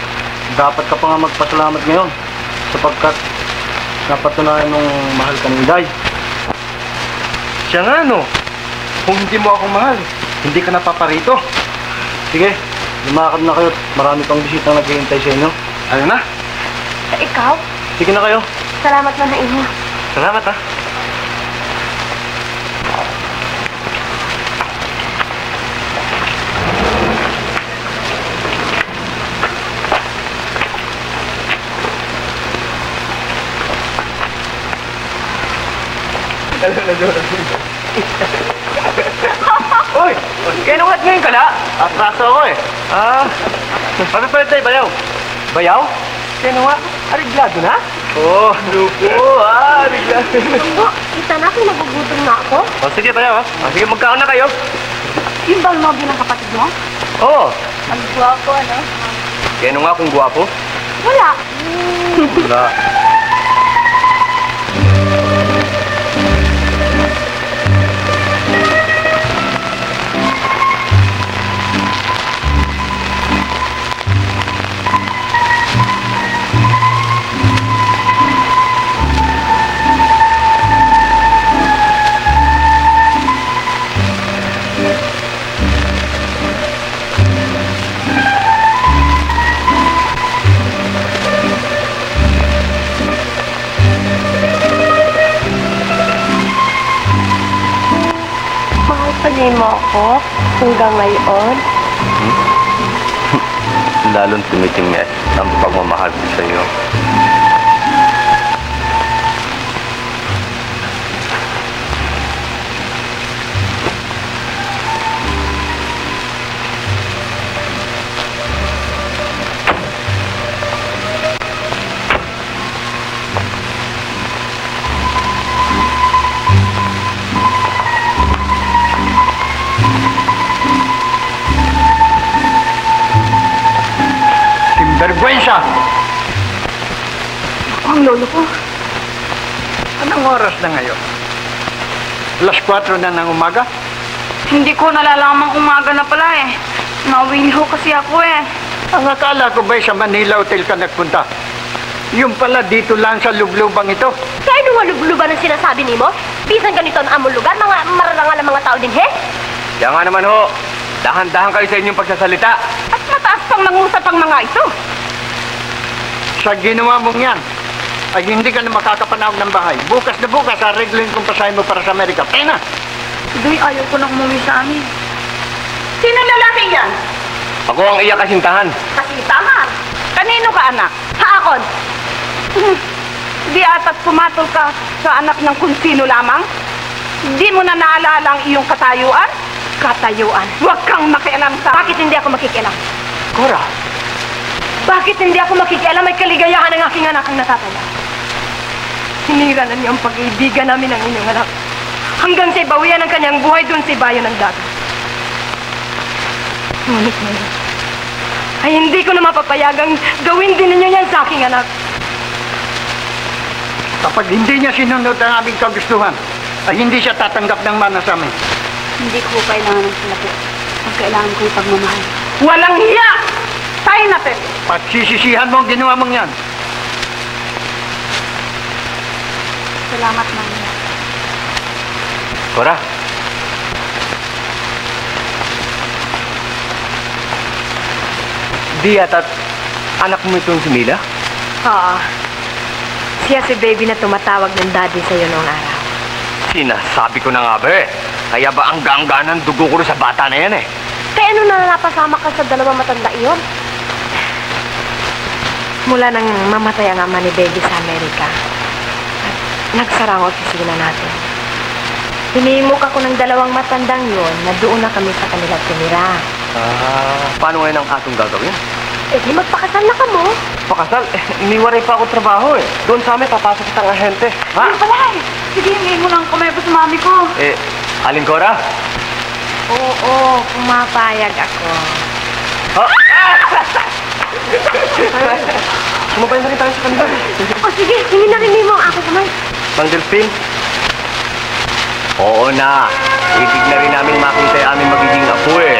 Dapat ka pa nga magpasalamat ngayon. Sapagkat napatunayan nung mahal ka ni Inday. Siya nga, no? Kung hindi mo ako mahal, hindi ka napaparito. Sige, lumakad na kayo. Marami pang bisitang naghihintay sa inyo. Ano na? Ikaw? Sige na kayo. Salamat na inyo. Salamat, ha? Uy! Kinuhat ngayon ka na? Atraso ako eh. Happy birthday, Bayaw. Bayaw? Kinuha? Ariglado na? Oo, lupo ariglado. Oh, kita na kung nagugutom na ako. O sige, Bayaw ha. O sige, magkaon na kayo. Yung ba mo bilang kapatid mo? Oo. Ang gwapo, ano? Kaya nga kung guwapo. Wala. Wala. Mahal mo ako hanggang ngayon. Lalong tumitingin ang pagmamahal ko sa iyo. ang lolo ko. Anong oras na ngayon? Alas 4 na ng umaga? Hindi ko nalalamang umaga na pala eh. Nauwi ho kasi ako eh. Ang akala ko ba'y sa Manila Hotel ka nagpunta? Yung pala dito lang sa lublubang ito. Kaya nung malubluban ang sinasabi ni mo? Bisan ganito ang among lugar, mga mararangal ang mga tao din, he? Kaya nga naman ho, dahan-dahan kayo sa inyong pagsasalita. At mataas pang mangusap ang mga ito. Sa ginawa mong yan, ay hindi ka na makakapanahog ng bahay. Bukas na bukas, aregloin kong pasahin mo para sa Amerika. Pena! Doy, ayaw ko nang umuwi sa amin. Sino lalaki yan? Ako ang iyak kasintahan. Kasi tama. Kanino ka anak? Haakon. Di ata't pumatol ka sa anak ng kung sino lamang? Di mo na naalala ang iyong katayuan? Katayuan. Huwag kang makialam sa... Bakit hindi ako makikialam? Cora, Bakit hindi ako makikialam? May kaligayahan ng aking anak ang natataya. Hinira na niyo ang pag-ibigan namin ng inyong anak. Hanggang sa ibawian ang kanyang buhay doon sa ibayo ng dagat. Ngunit ngayon, ay hindi ko na mapapayagang gawin din ninyo yan sa aking anak. kapag hindi niya sinunod ang aming kagustuhan, ay hindi siya tatanggap ng mana sa amin. Hindi ko kailangan ng salapi. Ang kailangan ko yung pagmamahal. Walang hiya! Tayo natin! Pagsisisihan mo ang ginawa mong yan. Salamat, Mami. Cora, di yata't anak mo itong si Mila? Oo. Siya si baby na tumatawag ng daddy sa'yo noong araw. Sinasabi ko na nga ba eh. Kaya ba ang gangga ng dugo ko sa bata na yan eh? Kaya ano na napasama ka sa dalawang matanda iyon? Mula nang mamatay ang ama ni baby sa Amerika, at nagsara ang opisina natin. Hinimok ako ng dalawang matandang yon na doon na kami sa kanila tumira. Paano ngayon ang atong gagawin? Eh di magpakasal na ka mo. Pakasal? Iniwaray pa ako trabaho eh. Doon sa amin, papasok kitang ahente. Ha? Ano pala eh? Sige, ngayon mo lang kumepo sa mami ko. Aling Cora? Oo, pumapayag ako. Sumabay na rin tayo sa kanila. O sige, hindi na rin mo ang aking kamay. Mang Delphine? Oo na. Ibig na rin namin makita yung aming magiging apo eh.